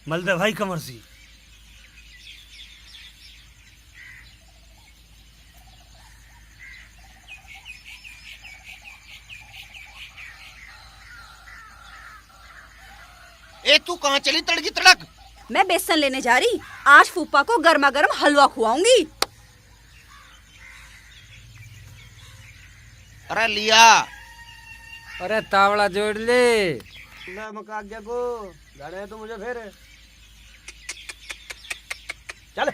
मल दे भाई कमर सी। ए तू कहाँ चली तड़की तड़क? मैं बेसन लेने जा रही। आज फूफा को गर्मा गर्म हलवा खुआऊंगी। अरे लिया। अरे तावड़ा जोड़ ले। मकाग्या को जाने तो मुझे फिर चल।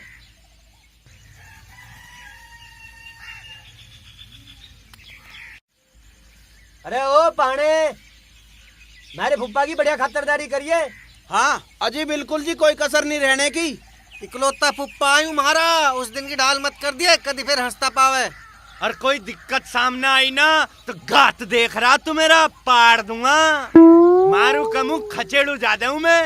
अरे ओ पाने, मेरे फुप्पा की बढ़िया खातिरदारी करिए। हाँ अजी बिल्कुल जी, कोई कसर नहीं रहने की। इकलौता फुप्पा आयु मारा, उस दिन की ढाल मत कर दिए, कभी फिर हंसता पावे। और कोई दिक्कत सामने आई ना तो गात देख रहा तू मेरा पाड़ दूंगा। मारू कमू खचेड़ू ज्यादा हूँ मैं।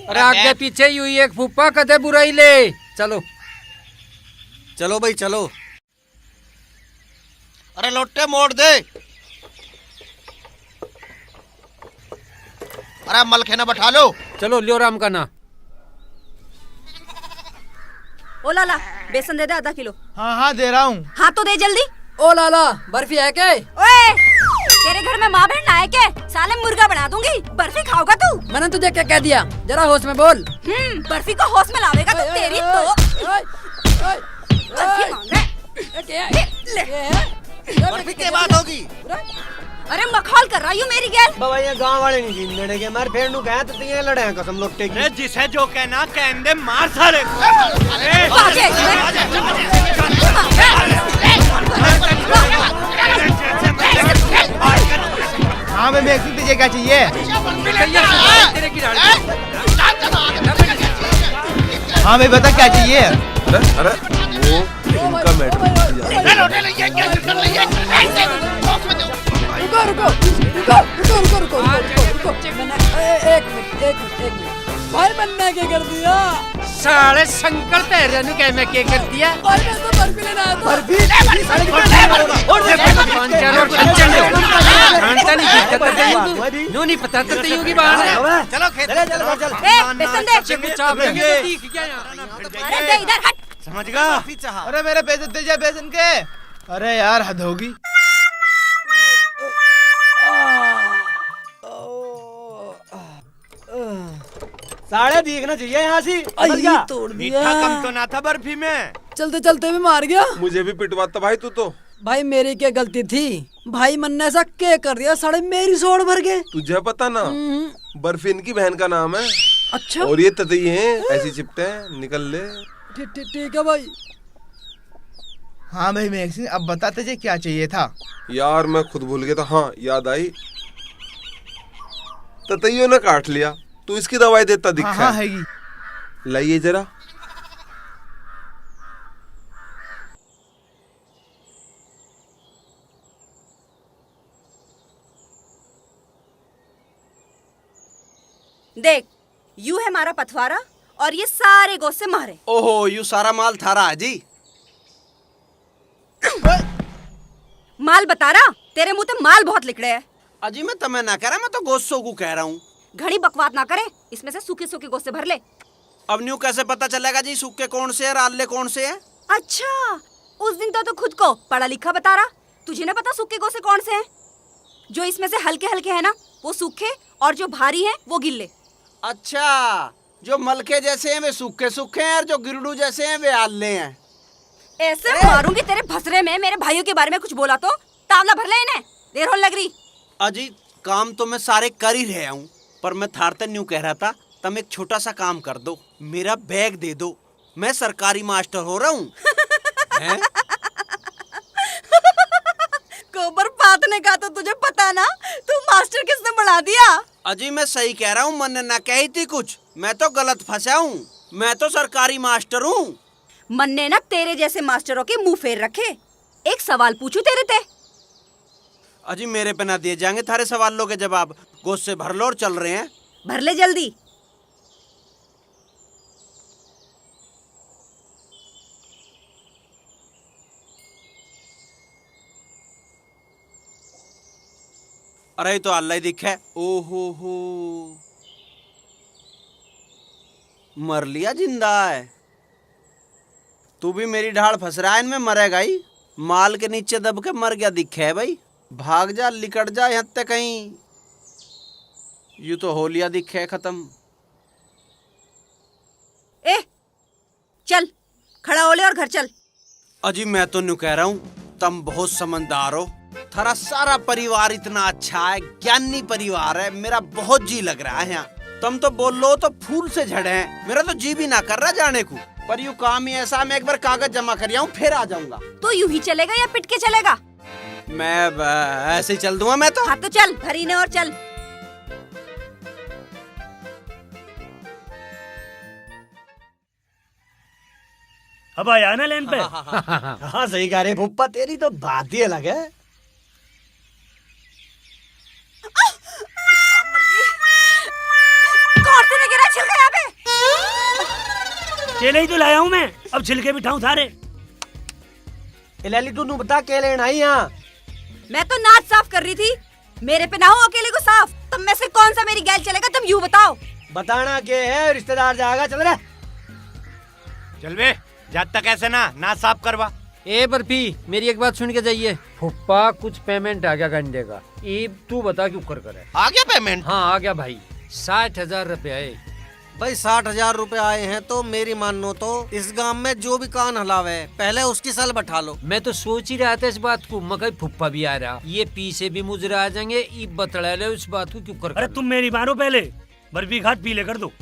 अरे आगे पीछे ही हुई एक फुप्पा कदे बुराई ले। चलो चलो भाई चलो। अरे लोटे मोड़ दे। अरे मलखे ना बैठा लो। चलो लियो राम का ना। ओ लाला बेसन दे दे आधा किलो। हाँ हाँ दे रहा हूँ। हाँ तो दे जल्दी। ओ लाला बर्फी है क्या? ओए तेरे घर में माँ बहन आए के साले मुर्गा बना दूंगी। बर्फी खाओगा तू? मैंने तुझे क्या कह दिया, जरा होश में बोल। बर्फी को होश में लावेगा तो तेरी तो बर्फी मांग रहा। बर्फी के बात होगी। अरे मखौल कर रही हूँ मेरी गैल। बाबा ये गांव वाले नहीं जीन लड़े के मार फेर नु कहे तो तीन लड़े हैं कसम लोटे की। अरे जिसे जो कहना कहन दे, मार सारे को। हाँ मैं मैक्सी तुझे क्या चाहिए? हाँ भाई बता क्या चाहिए? अरे वो इनका मैटर। एक मिनट भाई बनना क्या कर दिया? साले शंकर तेरे ने क्या मैं क्या कर दिया? भाई मैं तो बर्फी लेना आया था। बर्फी नो नहीं पता तो तेरी होगी बात। चलो खेत चलो चल। बेसन दे। अरे दे इधर हट। समझ गया? अरे मेरे पैसे दे जा बेसन के। अरे यार हद होगी। साढ़े दिखना चाहिए यहाँ से। तोड़ मीठा कम तो ना था बर्फी में। चलते चलते भी मार गया। मुझे भी पिटवाता भाई तू तो। भाई मेरी क्या गलती थी? भाई मन ने ऐसा क्या कर दिया, साढ़े मेरी सोड़ भर गए। तुझे पता ना, बर्फी इनकी बहन का नाम है। अच्छा और ये ततई हैं, ऐसी चिपटे हैं, निकल ले। ठीक है भाई। हाँ भाई मैक्सी अब बता तुझे क्या चाहिए था? यार मैं खुद भूल गया था। हाँ याद आई, ततइयों ने काट लिया, तू इसकी दवाई देता दिखा। हाँ हैगी। लाइए जरा। देख यू है हमारा पथवारा और ये सारे गोश्त से मारे। ओहो यू सारा माल थारा है जी। माल बता रहा, तेरे मुंह ते माल बहुत लिखड़े है। अजी मैं तुम्हें ना कह रहा, मैं तो गोश्तों को कह रहा हूँ। घड़ी बकवास ना करे, इसमें से सूखे सूखे गोश्त भर ले। अब न्यू कैसे पता चलेगा जी सूखे कौन से है, आले कौन से है? अच्छा उस दिन तो खुद को पढ़ा लिखा बता रहा, तुझे ना पता सूखे गोश्त कौन से हैं? जो इसमें से हल्के हल्के है ना वो सूखे और जो भारी है वो गिल्ले। अच्छा जो मलके जैसे हैं वे सूखे सूखे हैं और जो गिरडू जैसे हैं वे आले हैं। ऐसे मारूंगी तेरे भसरे में। मेरे भाइयों के बारे में कुछ बोला तो तावला भर ले इन्हें, देर हो लग रही। अजी काम तो मैं सारे कर ही रहा हूँ, पर मैं थारतन न्यू कह रहा था तुम एक छोटा सा काम कर दो, मेरा बैग दे दो, मैं सरकारी मास्टर हो रहा हूँ। गोबर पातने का तो तुझे पता ना, तू मास्टर किसने बढ़ा दिया? अजी मैं सही कह रहा हूँ, मन ना कही थी कुछ, मैं तो गलत फंसा हूँ, मैं तो सरकारी मास्टर हूँ। मन ने ना तेरे जैसे मास्टरों के मुंह फेर रखे। एक सवाल पूछूं तेरे ते? अजी मेरे पे ना दिए जाएंगे थारे सवालों के जवाब, गोश्त से भर लो और चल रहे हैं। भर ले जल्दी। अरे तो अल्लाह ही दिखे। ओहो हो मर लिया जिंदा है। तू भी मेरी ढाल फंस रहा है, इनमें मरेगा ही। माल के नीचे दब के मर गया दिखे है भाई। भाग जा, लिकट जा यहाँ तक कहीं। यूं तो होलिया दिखे है खत्म। ए चल, खड़ा हो ले और घर चल। अजी मैं तो न्यू कह रहा हूँ, तुम बहुत समझदार हो। थारा सारा परिवार इतना अच्छा है, ज्ञानी परिवार है। मेरा बहुत जी लग रहा है यहाँ। तुम तो बोल लो तो फूल से झड़े हैं। मेरा तो जी भी ना कर रहा जाने को। पर यूँ काम ही ऐसा, मैं एक बार कागज जमा कर आऊँ फिर आ जाऊंगा। तो यूं ही चलेगा या पिट के चलेगा? मैं ऐसे ही चल दूंगा मैं तो। हाँ तो चल, भरी ने और चल। अब आया ना लेन पे। हाँ सही कह रहे फुप्पा, तेरी तो बात ही अलग है। कौन से गिरा छिलका यहाँ पे? केले ही तो लाया हूँ मैं, अब छिलके बिठाऊं थारे। लाली तू नू बता के लेना ही यहाँ। मैं तो नाच साफ कर रही थी। मेरे पे ना हो अकेले को साफ। तुम में से कौन सा मेरी गैल चलेगा, तुम यूं बताओ। बताना के है, रिश्तेदार जाएगा। चल रे चल बे, जब तक ऐसे ना साफ करवा। ए बर्फी, मेरी एक बात सुन के जाइए। फुप्पा कुछ पेमेंट आ गया गंडे का। ईब तू बता क्यों कर करे। आ गया पेमेंट? हाँ आ गया भाई, 60,000 रुपए आए। भाई 60,000 रुपए आए हैं तो मेरी मानो तो इस गांव में जो भी कान हलावे पहले उसकी सल बैठा लो। मैं तो सोच ही रहा था इस बात को, मगर फुप्पा भी आ रहा, ये पी से भी मुजरा आ जाएंगे। ईब बतला ले उस बात को क्यों कर। अरे तुम मेरी मारो पहले, बर्फी खाद पीले कर दो।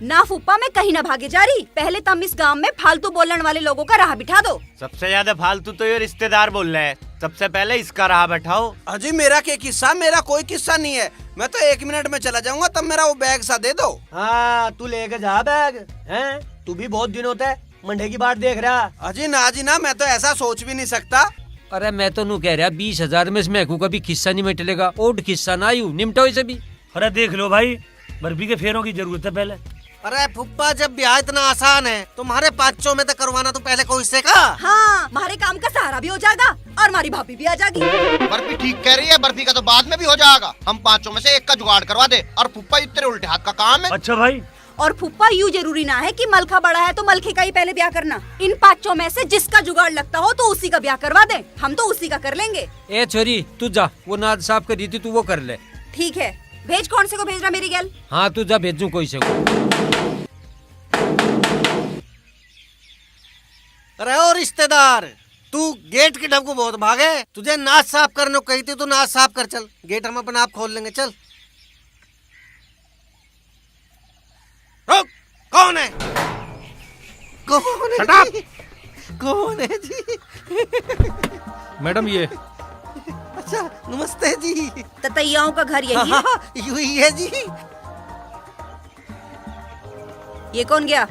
ना फूफा, मैं कहीं ना भागे जा रही। पहले तुम इस गांव में फालतू बोलने वाले लोगों का राह बिठा दो। सबसे ज्यादा फालतू तो ये रिश्तेदार बोल रहे हैं। सबसे पहले इसका राह बैठाओ। अजी मेरा क्या किस्सा? मेरा कोई किस्सा नहीं है। मैं तो 1 मिनट में चला जाऊंगा। तब मेरा वो बैग सा दे दो। हाँ तू लेके जा बैग। हैं तू भी बहुत दिन होता है मंडे की बात देख रहा। अजी ना, मैं तो ऐसा सोच भी नहीं सकता। अरे मैं तो नू कह रहा 20,000 में इसमें का भी किस्सा नहीं मिटलेगा। ओड किस्सा ना यू निमटाओ इसे भी। अरे देख लो भाई, बर्फी के फेरों की जरूरत है पहले। अरे फुप्पा, जब ब्याह इतना आसान है तुम्हारे 500 में तो करवाना तो पहले कोई से का। हाँ, हमारे काम का सहारा भी हो जाएगा और हमारी भाभी भी आ जाएगी। बर्फी ठीक कह रही है, बर्फी का तो बाद में भी हो जाएगा। हम 500 में से एक का जुगाड़ करवा दे। और फुप्पा ये तेरे उल्टे हाथ का काम है। अच्छा भाई। और फुप्पा, यूं जरूरी ना है कि मलखा बड़ा है तो मलखे का ही पहले ब्याह करना। इन 500 में से जिसका जुगाड़ लगता हो तो उसी का ब्याह करवा दे। हम तो उसी का कर लेंगे। ए छोरी तू जा, वो नाद साफ कर रही थी तू वो कर ले। ठीक है, भेज। कौन से को भेज रहा मेरी गैल? हाँ तू जा, भेजू कोई से को। अरे ओ रिश्तेदार, तू गेट की ढब को बहुत भागे। तुझे नाच साफ करने को कही थी तो नाच साफ कर। चल, गेट हम अपने आप खोल लेंगे। चल। रुक, कौन है? कौन है जी? कौन है जी? मैडम ये। अच्छा, नमस्ते जी। ततैयाओं का घर यही है? हाँ, यूं ही है जी। ये कौन गया?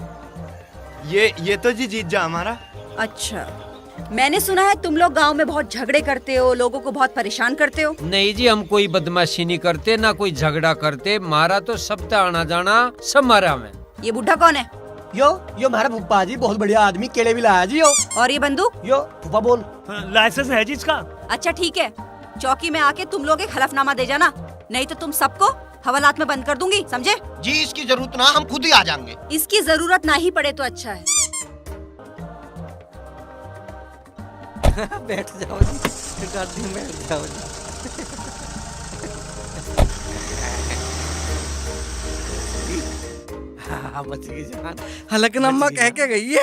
ये तो जी जीजा हमारा। अच्छा, मैंने सुना है तुम लोग गांव में बहुत झगड़े करते हो, लोगों को बहुत परेशान करते हो। नहीं जी, हम कोई बदमाशी नहीं करते, ना कोई झगड़ा करते। मारा तो सब आना जाना सब मारा में। ये बुढ़ा कौन है? यो हमारा फुप्पा जी, बहुत बढ़िया आदमी, केले भी लाया जी। यो और ये बंदूक? यो फुप्पा बोल। लाइसेंस है जी इसका। अच्छा ठीक है, चौकी में आके तुम लोग एक हलफनामा दे जाना, नहीं तो तुम सबको हवालात में बंद कर दूंगी, समझे? जी इसकी जरूरत ना, हम खुद ही आ जाएंगे। इसकी जरूरत ना ही पड़े तो अच्छा है। बैठ जाओ जी, गाड़ी में बैठ जाओ जी। हाँ, बच गई जान। हलकनम्मा कह के गई है।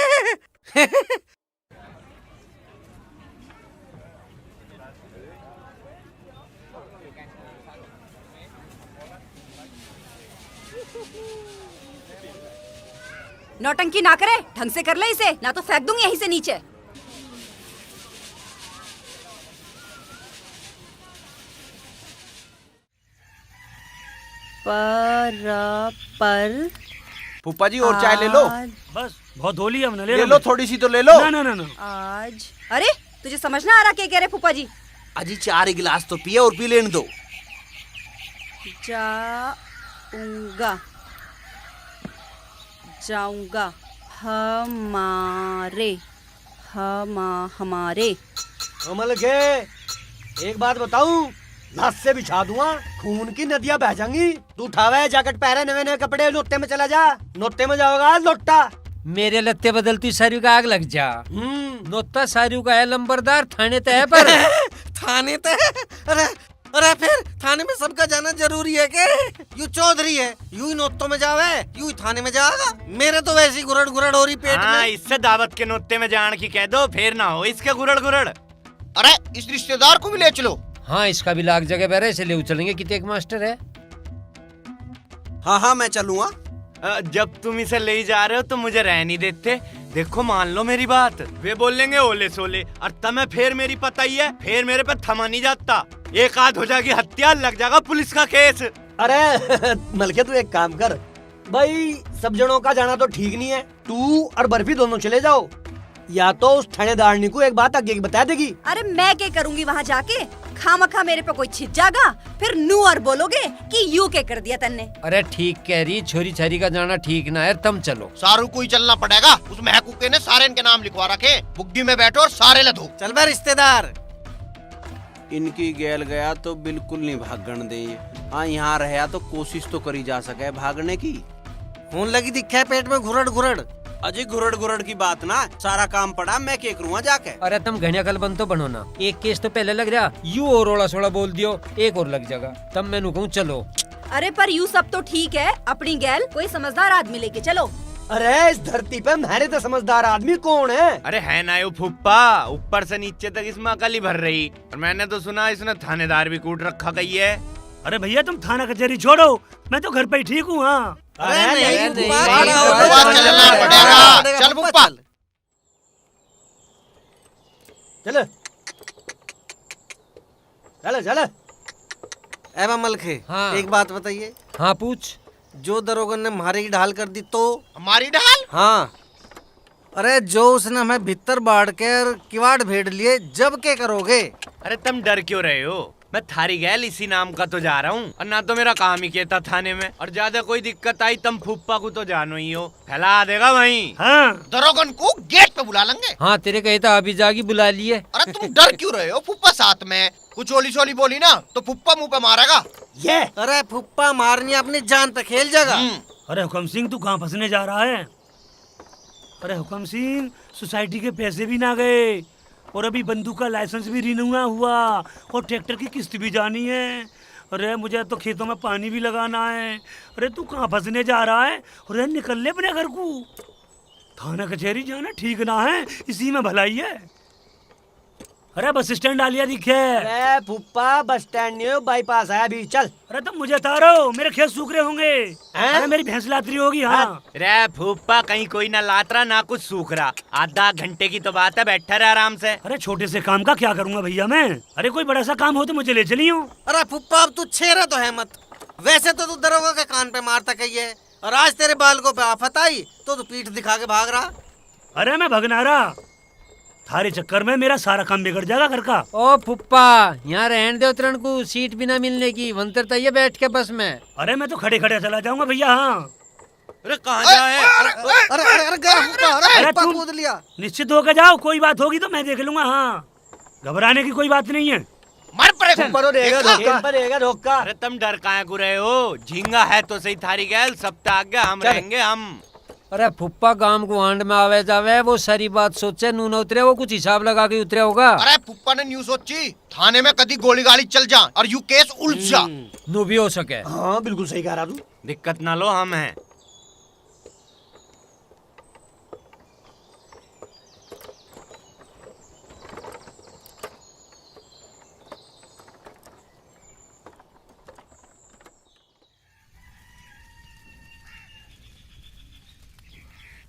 नौटंकी ना करे, ढंग से कर ले इसे, ना तो फेंक दूंगी यहीं से नीचे। पर फूफा जी और चाय ले लो। बस बहुत होली हमने ले लो, थोड़ी सी तो ले लो। ना। आज अरे तुझे समझ ना आ रहा क्या कह रहे फूफा जी? अजी 4 गिलास तो पिए और पी लेने दो। जाऊंगा हमारे कमल के एक बात बताऊं, लाश से बिछा दूंगा, खून की नदियां बह जाएंगी। तू उठावे जैकेट पहरे, नवे नवे कपड़े, नोते में चला जा। नोते में जाओगा लोटा। मेरे लत्ते बदलती सारू का आग लग जा। नोता सारू का है लंबरदार, थाने तय पर। थाने तय? अरे अरे फिर थाने में सबका जाना जरूरी है के? यू चौधरी है, यू ही नोतों में जावे, यू ही थाने में जाएगा। मेरे तो वैसी गुरड़ गुरड़ हो रही पेट हाँ, में। इससे दावत के नोते में जान की कह दो, फिर ना हो इसके गुरड़ गुरड़। अरे इस रिश्तेदार को भी ले चलो। हाँ, इसका भी लाख जगह पर है, इसे ले चलेंगे। कितने एक मास्टर है? हाँ हाँ मैं चलूंगा। जब तुम इसे ले जा रहे हो तो मुझे रह नहीं देते। देखो मान लो मेरी बात, वे बोलेंगे ओले सोले और तमें फिर मेरी पता ही है, फिर मेरे पे थमा नहीं जाता। एक आध हो जाएगी हत्या, लग जाएगा पुलिस का केस। अरे मलके तू एक काम कर भाई, सब जनों का जाना तो ठीक नहीं है। तू और बर्फी दोनों चले जाओ, या तो उस थानेदारनी को एक बात आगे की बता देगी। अरे मैं क्या करूंगी वहाँ जाके? खामखा मेरे पे कोई छिप जागा, फिर नू और बोलोगे कि यू के कर दिया तन्ने। अरे ठीक कह रही, छोरी छारी का जाना ठीक ना है, तुम चलो। सारू को ही चलना पड़ेगा, उस महकूके ने सारे इनके नाम लिखवा रखे। बुग्गी में बैठो और सारे लधो। चल बे रिश्तेदार। इनकी गैल गया तो बिल्कुल नहीं भागण दे। हाँ यहाँ रहा तो कोशिश तो करी जा सके भागने की। खून लगी दिखे पेट में घुरड़ घुरड़। अजय घुरड़ घुरड़ की बात ना, सारा काम पड़ा, मैं क्या करूँगा जाके। अरे तुम घनिया कल बन तो बनो ना। एक केस तो पहले लग रहा, यू और रोड़ा सोड़ा बोल दियो, एक और लग जाएगा। तब मैं कहूँ चलो। अरे पर यू सब तो ठीक है, अपनी गैल कोई समझदार आदमी लेके चलो। अरे इस धरती पे मेरे तो समझदार आदमी कौन है? अरे है ना यो फुप्पा, ऊपर से नीचे तक इसमें अकल ही भर रही। और मैंने तो सुना इसने थानेदार भी कूट रखा गई है। अरे भैया तुम थाना कचहरी छोड़ो, मैं तो घर पे ही ठीक हूँ। हाँ अरे नहीं, चलना पड़ेगा। चल फुप्पा। चल चल चल। ए मलखे, हाँ। एक बात बताइए। हाँ पूछ। जो दरोगन ने मारे की ढाल कर दी तो? हमारी ढाल? हाँ। अरे जो उसने हमें भीतर बाढ़ कर किवाड़ भेड़ लिए, जब के करोगे? अरे तुम डर क्यों रहे हो? मैं थारी गैल इसी नाम का तो जा रहा हूँ, और ना तो मेरा काम ही कहता थाने में। और ज्यादा कोई दिक्कत आई तुम फुप्पा को तो जानो ही हो, फैला देगा वहीं। हाँ दरोगन को गेट पे बुला लेंगे। हाँ तेरे कहे था अभी जागी बुला लिए। अरे तुम डर क्यों रहे हो? फुप्पा साथ में, कुछ ओली सोली बोली ना तो फुप्पा मुंह पे मारेगा। ये अरे फुप्पा मारनी अपनी जान पे खेल जाएगा। अरे हुक्म सिंह तू कहाँ फंसने जा रहा है? अरे हुक्म सिंह, सोसाइटी के पैसे भी ना गए, और अभी बंदूक का लाइसेंस भी रिन्यू ना हुआ, और ट्रैक्टर की किस्त भी जानी है। अरे मुझे तो खेतों में पानी भी लगाना है। अरे तू कहाँ फंसने जा रहा है? अरे निकल ले अपने घर को। थाना कचहरी जाना ठीक ना है, इसी में भलाई है। अरे बस स्टैंड आलिया दिखे। अरे फुप्पा बस स्टैंड नहीं हो, बाईपास है अभी, चल। अरे तुम मुझे तारो, मेरे खेत सूख रहे होंगे। हैं? अरे मेरी भैंस लातरी होगी। हाँ रे फुप्पा, कहीं कोई ना लातरा ना कुछ सूख रहा। आधा घंटे की तो बात है, बैठा रहे आराम से। अरे छोटे से काम का क्या करूंगा भैया मैं? अरे कोई बड़ा सा काम हो तो मुझे ले चलियो। अरे फुप्पा अब तू छेरा तो है मत। वैसे तो तू दरोगा के कान पे मारता कही है, और आज तेरे बालकों पे आफत आई तो तू पीठ दिखा के भाग रहा। अरे मैं भगनारा, थारे चक्कर में मेरा सारा काम बिगड़ जाएगा घर का। ओ फुप्पा, यहाँ रहने दो तरण को, सीट भी ना मिलने की वंतर तय बैठ के बस में। अरे मैं तो खड़े खड़े चला जाऊंगा भैया। हाँ अरे कहाँ जाए? अरे अरे अरे गया फुप्पा, अरे अरे फुप्पा तुम- कूद लिया। निश्चित होकर जाओ, कोई बात होगी तो मैं देख लूंगा। हाँ घबराने की कोई बात नहीं है। मर पड़े फुप्पा तो देगा धोखा, पर देगा धोखा। अरे तुम डर काहे को रहे हो? झींगा है तो सही थारी गैल, सब तो आगे हम चल। रहेंगे हम। अरे फुप्पा गांव को आंड में आवे जावे, वो सारी बात सोचे नू न उतरे, वो कुछ हिसाब लगा के उतरे होगा। अरे फुप्पा ने न्यूज सोची, थाने में कभी गोली गाली चल जा और यू केस उलझ जा। नू भी हो सके। हाँ बिल्कुल सही कह रहा तू। दिक्कत ना लो, हम हैं।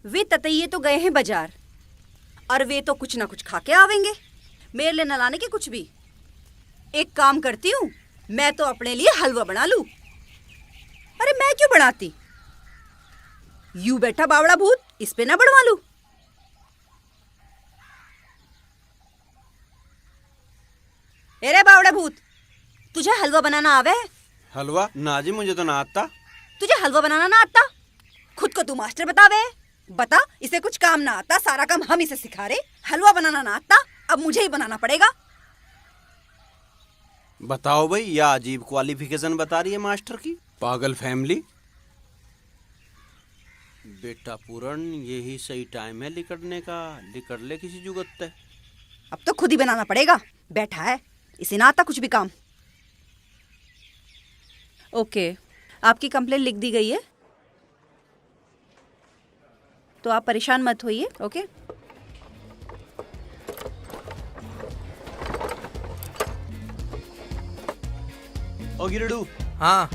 वे ततैये तो गए हैं बाजार, और वे तो कुछ ना कुछ खा के आवेंगे, मेरे लिए न लाने के कुछ भी। एक काम करती हूँ, मैं तो अपने लिए हलवा बना लूं। अरे मैं क्यों बनाती? यू बैठा बावड़ा भूत, इस पे ना बढ़वा लूं। अरे बावड़ा भूत, तुझे हलवा बनाना आवे? हलवा ना जी, मुझे तो ना आता। तुझे हलवा बनाना ना आता? खुद को तू मास्टर बतावे। बता, इसे कुछ काम ना आता, सारा काम हम इसे सिखा रहे। हलवा बनाना ना आता, अब मुझे ही बनाना पड़ेगा। बताओ भाई, यह अजीब क्वालिफिकेशन बता रही है मास्टर की। पागल फैमिली। बेटा पूरन, यही सही टाइम है लिकड़ने का। लिकड़ ले किसी जुगत पे। अब तो खुद ही बनाना पड़ेगा। बैठा है, इसे ना आता कुछ भी काम। ओके, आपकी कंप्लेंट लिख दी गई है, तो आप परेशान मत होइए। ओके, ओ गिरडू, हाँ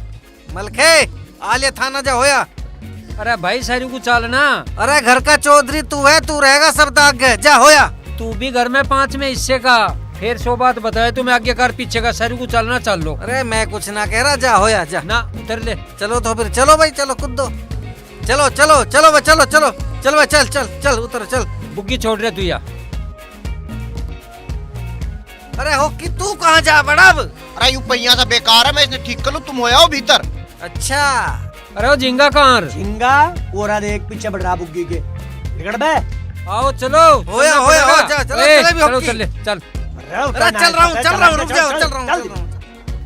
मलखे, आलिया थाना जा होया। अरे भाई सारी को चलना। अरे घर का चौधरी तू है, तू रहेगा सब दाग गए, जा होया। तू भी घर में 5 में हिस्से का। फिर 100 बात बताए तुम्हें आगे कर पीछे का, सारी को चलना चल लो। अरे मैं कुछ ना कह रहा, जा होया जा। ना उतर ले। चलो तो फिर चलो भाई, चलो कूद दो। चलो चलो चलो भाई, चलो चलो चलो भाई, चल चल चल उतर चल। बुग्गी छोड़ रहे तू या। अरे हो कि तू कहाँ जा बड़ा अब? अरे यू पहिया सा बेकार है, मैं इसे ठीक कर लूं, तुम हो आओ भीतर। अच्छा, अरे वो झिंगा कहाँ? झिंगा वो रहा देख पीछे बढ़ रहा बुग्गी के। निकल बे। आओ चलो। होया होया हो जा, चलो ए, चलो भी चलो होकी। चल ले चल। अरे चल रहा हूँ, रुक जाओ, चल रहा हूँ।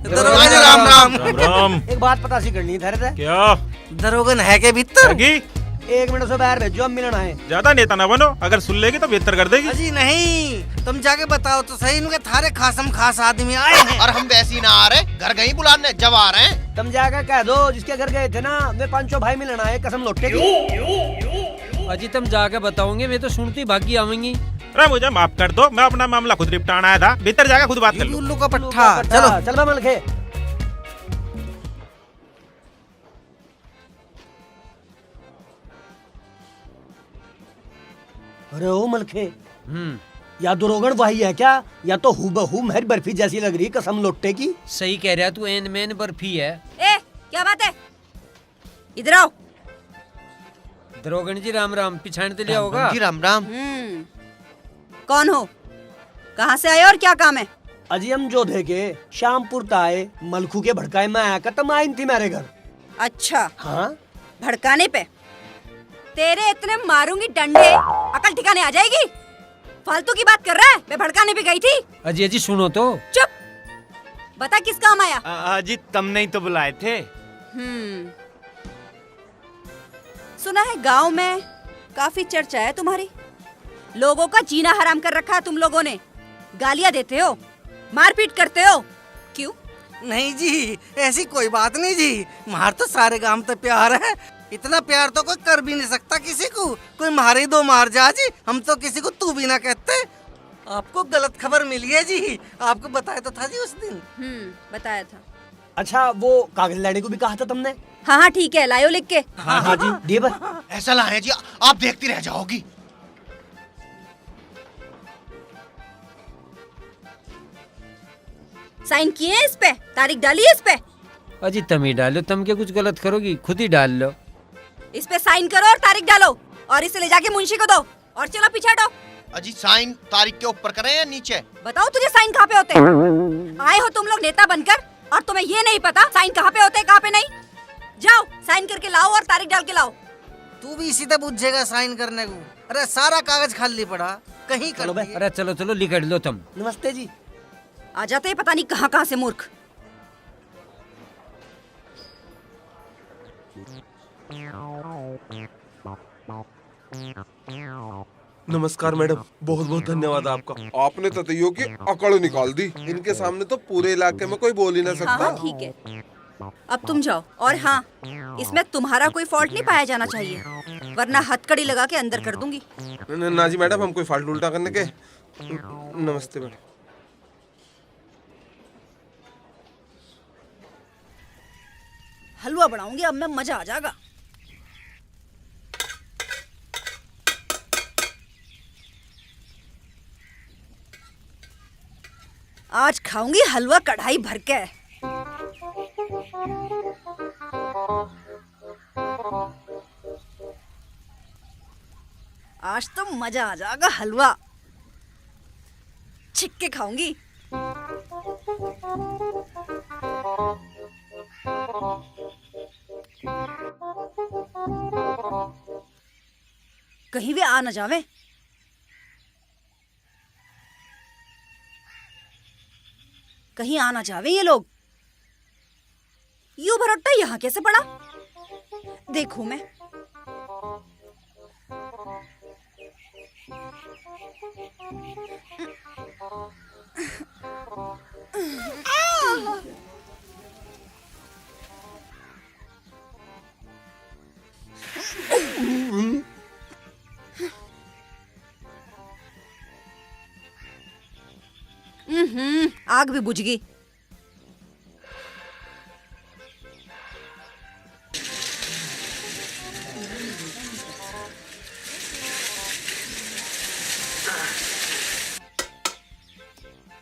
दरोगन राम राम। राम। एक बात पता सी करनी है थे। क्या दरोगन है के भीतर? एक मिनट से बाहर भेजो, हम मिलना है। ज्यादा नेता ना बनो, अगर सुन लेगी तो बेहतर कर देगी। अजी नहीं, तुम जाके बताओ तो सही, इनके थारे खासम खास आदमी आए हैं। और हम वैसे ही ना आ रहे, घर गई बुलाने, जब आ रहे हैं। तुम जाकर कह दो जिसके घर गए थे ना, वे पांचों भाई मिलना है, कसम लौटे की। अजी तुम जाके बताओगे, मैं तो सुनती भागी आवेंगी। अरे मुझे माफ कर दो, मैं अपना मामला खुद निपटाना आया था। भीतर जाकर खुद बात कर लो। उल्लू का पट्टा। चलो चल बे मलखे। अरे ओ मलखे, या दरोगन वही है क्या, या तो हूबहू मेरी बर्फी जैसी लग रही, कसम लोटे की। सही कह रहा तू, एन मैन बर्फी है। ए क्या बात है, इधर आओ। दरोगन जी राम राम, पिछाड़ ते लिया होगा। जी राम राम। कौन हो, कहाँ से आए और क्या काम है? अजी हम जो थे के शामपुर आए, मलखू के भड़काए में आया खत्म आई थी मेरे घर। अच्छा, हाँ भड़काने पे तेरे इतने मारूंगी डंडे, अकल ठिकाने आ जाएगी। फालतू की बात कर रहा है, मैं भड़काने पे गई थी। अजी अजी सुनो तो। चुप, बता किस काम आया? अजी तुमने ही तो बुलाए थे। सुना है गांव में काफी चर्चा है तुम्हारी, लोगों का जीना हराम कर रखा है तुम लोगों ने। गालियां देते हो, मारपीट करते हो, क्यों? नहीं जी, ऐसी कोई बात नहीं जी, मार तो सारे गांव तो प्यार है। इतना प्यार तो कोई कर भी नहीं सकता किसी को। कोई मारे दो मार जा जी, हम तो किसी को तू भी ना कहते। आपको गलत खबर मिली है जी, आपको बताया तो था जी उस दिन। बताया था। अच्छा, वो कागज लाने को भी कहा था तुमने? हाँ हाँ ठीक है, लायो लिख के। हाँ हाँ जी, दिए बस। ऐसा लाए जी, आप देखती रह जाओगी। साइन किए हैं इस पे, तारीख डाली है इस पे। अजी तुम ही डालो, तुम क्या कुछ गलत करोगी, खुद ही डाल लो। इस पे साइन करो और तारीख डालो, और इसे ले जाके मुंशी को दो, और चलो पीछे हटो। अजी साइन तारीख के ऊपर करें या नीचे? बताओ तुझे साइन कहाँ पे होते हैं? आए हो तुम लोग नेता बनकर, और तुम्हें ये नहीं पता साइन कहाँ पे होते हैं कहाँ पे नहीं। जाओ साइन करके लाओ और तारीख डाल के लाओ। तू भी इसी तरह पूछेगा साइन करने को? अरे सारा कागज खाली पड़ा, कहीं कर दिए। अरे चलो चलो लिख लो तुम। नमस्ते जी। आ जाते हैं पता नहीं कहाँ कहाँ से मूर्ख। नमस्कार मैडम, बहुत बहुत धन्यवाद आपका। आपने ततैयों की अकड़ निकाल दी। इनके सामने तो पूरे इलाके में कोई बोल ही ना हाँ सकता। हाँ ठीक है, अब तुम जाओ। और हाँ, इसमें तुम्हारा कोई फॉल्ट नहीं पाया जाना चाहिए, वरना हथकड़ी लगा के अंदर कर दूंगी। ना जी मैडम, हम कोई फाल्ट उल्टा करने के। नमस्ते मैडम। हलवा बनाऊंगी अब मैं, मजा आ जाएगा। आज खाऊंगी हलवा कढ़ाई भर के। आज तो मजा आ जाएगा, हलवा छिक के खाऊंगी। कहीं भी आ न जावे। कहीं आ ना जावे ये लोग। यू भरोट्टा यहाँ कैसे पड़ा? देखू मैं। आग भी बुझ गई।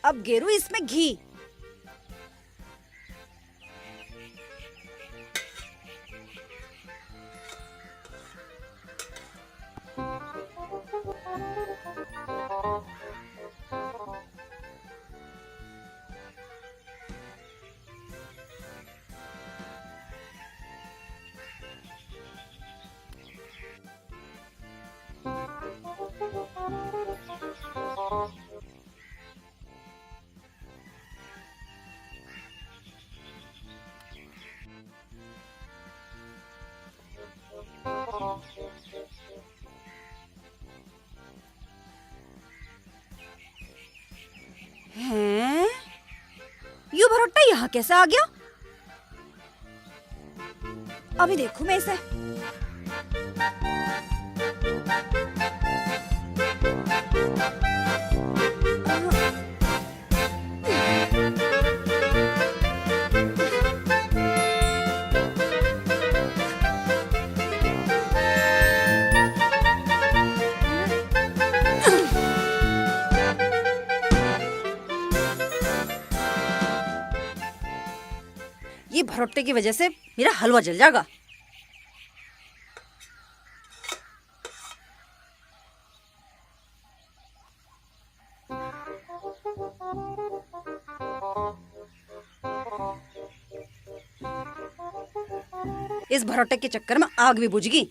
अब गेरू इसमें घी। हैं? यू भरोट्टा यहाँ कैसे आ गया? अभी देखूं मैं इसे। ये भरोट्टे की वजह से मेरा हलवा जल जाएगा। इस भरोट्टे के चक्कर में आग भी बुझ गई।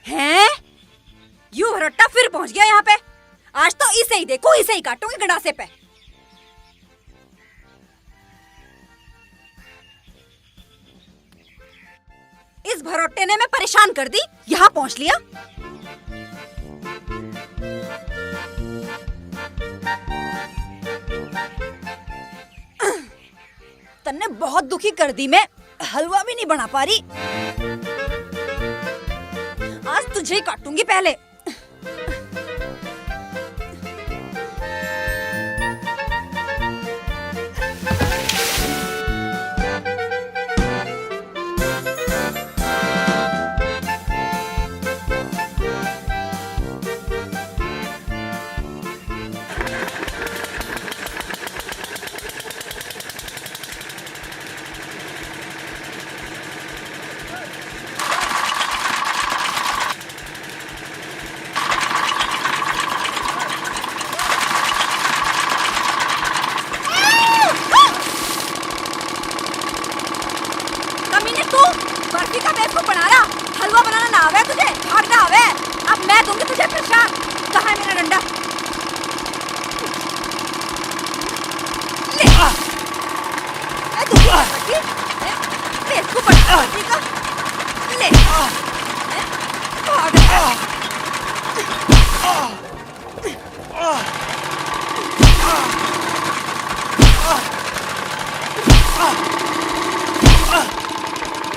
हैं? यू भरोट्टा फिर पहुंच गया यहाँ पे। आज तो इसे ही देखो, इसे ही काटूंगी गंडासे पे। इस भरोट्टे ने मैं परेशान कर दी, यहाँ पहुंच लिया। तन्ने बहुत दुखी कर दी, मैं हलवा भी नहीं बना पा रही। आज तुझे ही काटूंगी पहले। बर्फी का बेवकूफ बना रहा, हलवा बनाना ना आवे तुझे, भागना आवे। अब मैं दूंगी तुझे प्रसाद। कहाँ है मेरा डंडा? ले मैं दूंगी बर्फी, बेवकूफ बना बर्फी का। ले भाग।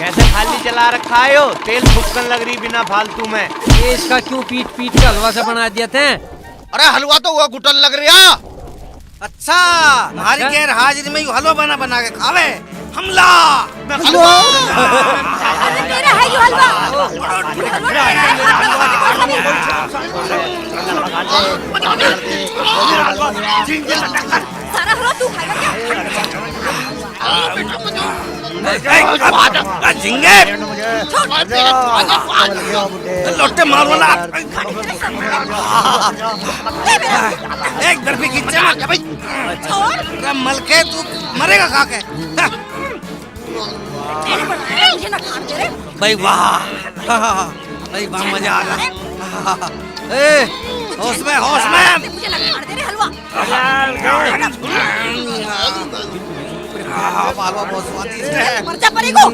कैसे खाली चला रखा है हो? तेल फुकन लग रही बिना फालतू में। ये इसका क्यों पीट पीट के हलवा से बना दिया थे? अरे हलवा तो वो गुटन लग रहा। अच्छा, हमारी गैर हाजिरी में यू हलवा बना बना के खावे। हमला। अरे मेरा है ये हलवा। हलवा मेरा है, सारा हलवा तू खाएगा क्या? झिंगे लोटे मारो ना। एक बर्फी खींचे मत भाई। अरे मलके तू मरेगा खा के। मुझे ना खान दे रे। भाई वाह, भाई वाह, मजा आ गया। ए, होश में होश में। मुझे ना खान दे रे हलवा। हलवा बहुत स्वादिष्ट है। मर जा परेगो।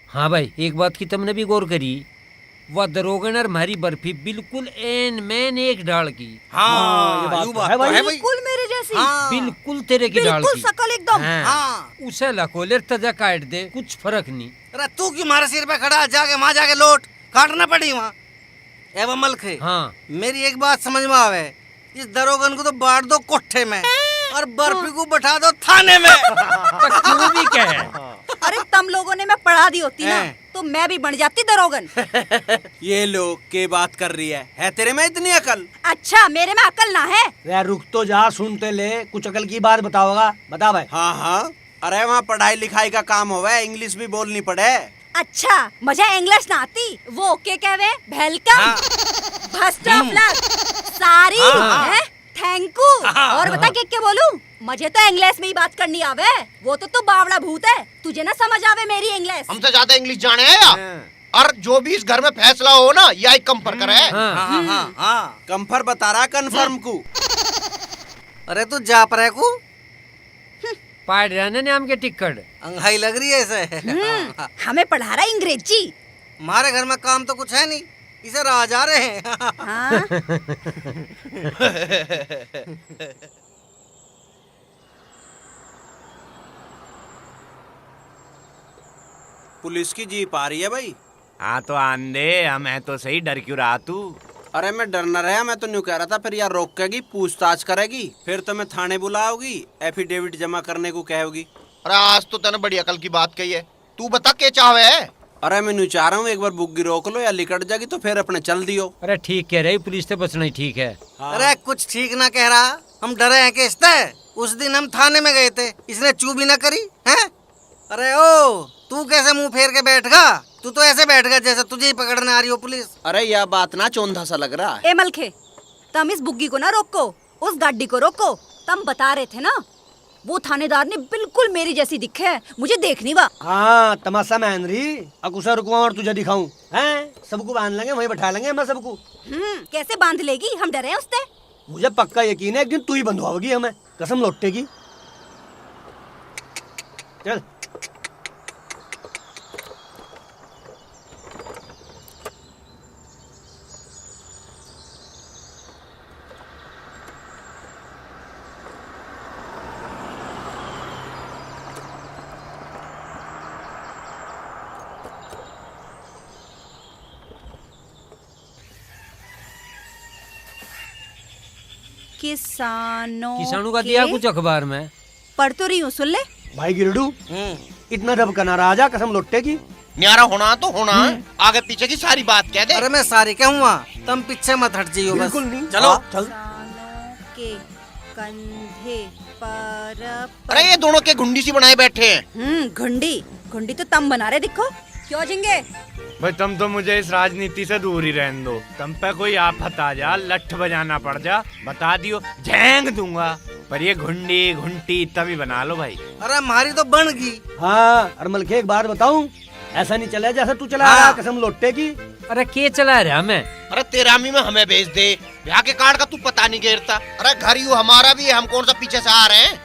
हाँ भाई, एक बात की तुमने भी गौर करी, वह दरोगन और हमारी बर्फी बिल्कुल एन मैन एक डाल की। हाँ, ये बात यूं तो है भाई। भाई। बिल्कुल मेरे जैसी। हाँ। बिल्कुल तेरे की डाल बिल्कुल की। शकल एकदम। हाँ। उसे लकोले तजा काट दे, कुछ फर्क नहीं। अरे तू क्यों हमारे सिर पे खड़ा? जाके वहाँ जाके लोट, काटना पड़ी वहाँ। एवं मलखे, हाँ, मेरी एक बात समझ में आवे, इस दरोगन को तो बांट दो कोठे में और बर्फी को बैठा दो थाने में। तो क्यों भी कहे? अरे तुम लोगों ने मैं पढ़ा दी होती ना हैं। तो मैं भी बन जाती दरोगन। ये लोग के बात कर रही है तेरे में इतनी अकल? अच्छा मेरे में अकल ना है? रे रुक तो जा, सुनते ले, कुछ अकल की बात बताओगा, बता भाई। हाँ हाँ, अरे वहाँ पढ़ाई लिखाई का काम होवे, इंग्लिश भी बोलनी पड़े। अच्छा मुझे इंग्लिश ना आती, वो के कहवे वेलकम, फर्स्ट ऑफ लक, सारी है, थैंक यू, और बता के बोलूं? मुझे तो इंग्लिश में ही बात करनी आवे, वो तो तू बावड़ा भूत है, तुझे ना समझ आवे मेरी इंग्लिश। हमसे ज्यादा इंग्लिश जाने हैं या? और जो भी इस घर में फैसला हो ना, यही कंफर्म करे। हाँ। कंफर्म बता रहा, कन्फर्म को। अरे तू जा पर को पाड़ रहने ने हमके टिकट अंगाई लग रही है ऐसे। हमें पढ़ा रहा अंग्रेजी। हमारे घर में काम तो कुछ है नहीं, इसे राह जा रहे हैं। हाँ? पुलिस की जीप आ रही है भाई। हाँ तो आंदे, हम है तो सही, डर क्यों रहा तू? अरे मैं डर न रहा, मैं तो न्यू कह रहा था, फिर यार रोकेगी, पूछताछ करेगी, फिर तो मैं थाने बुलाओगी, एफिडेविट जमा करने को कहोगी। अरे आज तो तने बड़ी अकल की बात कही है, तू बता क्या चाहे है? अरे मैं न्यू चाह रहा हूँ, एक बार बुग्गी रोक लो या लिकट जाएगी तो फिर अपने चल दियो। अरे ठीक कह रही, पुलिस से बचना ही ठीक है। अरे कुछ ठीक ना कह रहा, हम डरे हैं कि इससे। उस दिन हम थाने में गए थे, इसने चू भी ना करी है। अरे ओ, तू कैसे मुंह फेर के बैठ गा? तू तो ऐसे बैठ गया जैसे तुझे ही पकड़ने आ रही हो पुलिस। अरे यह बात ना चौंधा सा लग रहा है। ए मलखे, तुम इस बुग्गी को ना रोको, उस गाड़ी को रोको। तुम बता रहे थे ना, वो थानेदार ने बिल्कुल मेरी जैसी दिखे है, मुझे देखनी बा। हाँ, तमाशा में हेनरी, अकुशा रुकवा और तुझे दिखाऊं हैं? सबको बांध लेंगे, वहीं बैठा लेंगे मैं सबको। कैसे बांध लेगी? हम डरे हैं उससे। मुझे पक्का यकीन है एक दिन तू ही बंधवाओगी हमें, कसम लौटेगी। चल। किसानों का दिया कुछ अखबार में, पढ़ तो रही हूँ, सुन ले। भाई गिरडू, इतना रब का ना राजा, कसम लौटेगी। न्यारा होना तो होना, आगे पीछे की सारी बात कह दे। अरे मैं सारी कहूँगा, तुम पीछे मत हट जाइयो बस। बिल्कुल नहीं। चलो चल। किसानों के कंधे पर अरे ये दोनों के गुंडी सी बनाए बैठे हैं। घुंडी घुंडी तो तुम बना रहे, दिखो क्यों झिंगे। भाई तुम तो मुझे इस राजनीति से दूर ही रहने दो। तुम पे कोई आफत आ जा, लठ बजाना पड़ जा, बता दियो, झेंग दूंगा। पर ये घुंडी घुंटी तभी बना लो भाई। अरे हमारी तो बन गई। हाँ, और मलखे एक बात बताऊं, ऐसा नहीं चला जैसा तू चला रहा, कसम लौटेगी। अरे के चला रहा मैं? अरे तेरामी में हमें भेज दे, ब्याह के कार्ड का तू पता नहीं घेरता। अरे घर यू हमारा भी है, हम कौन सा पीछे से आ रहे हैं?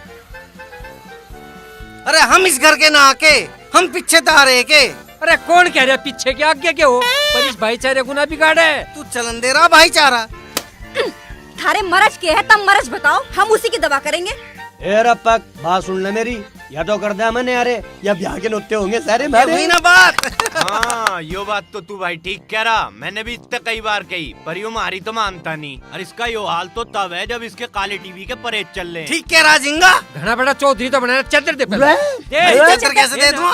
अरे हम इस घर के ना आके हम पीछे तो आ रहे के। अरे कौन कह रहा पीछे के आगे के हो, पर इस भाईचारे को ना बिगाड़े। तू चलन दे रहा भाईचारा। थारे मरज के है, तब मरज बताओ, हम उसी की दवा करेंगे। ए रपक, बात सुन ले मेरी, या तो कर दे मैंने यारे या ब्याह के नुत्ते होंगे सारे ये मेरे। हुई ना बात। हाँ यो बात तो तू भाई ठीक कह रहा, मैंने भी इतने कई बार कही पर यो मारी तो मानता नहीं। और इसका यो हाल तो तब है जब इसके काले टीवी के परेड चल रहे हैं। ठीक कह रहा जिंगा। घना बड़ा चौधरी तो बनाना, चद्दर दे पहले। भाई चद्दर कैसे दे दूं?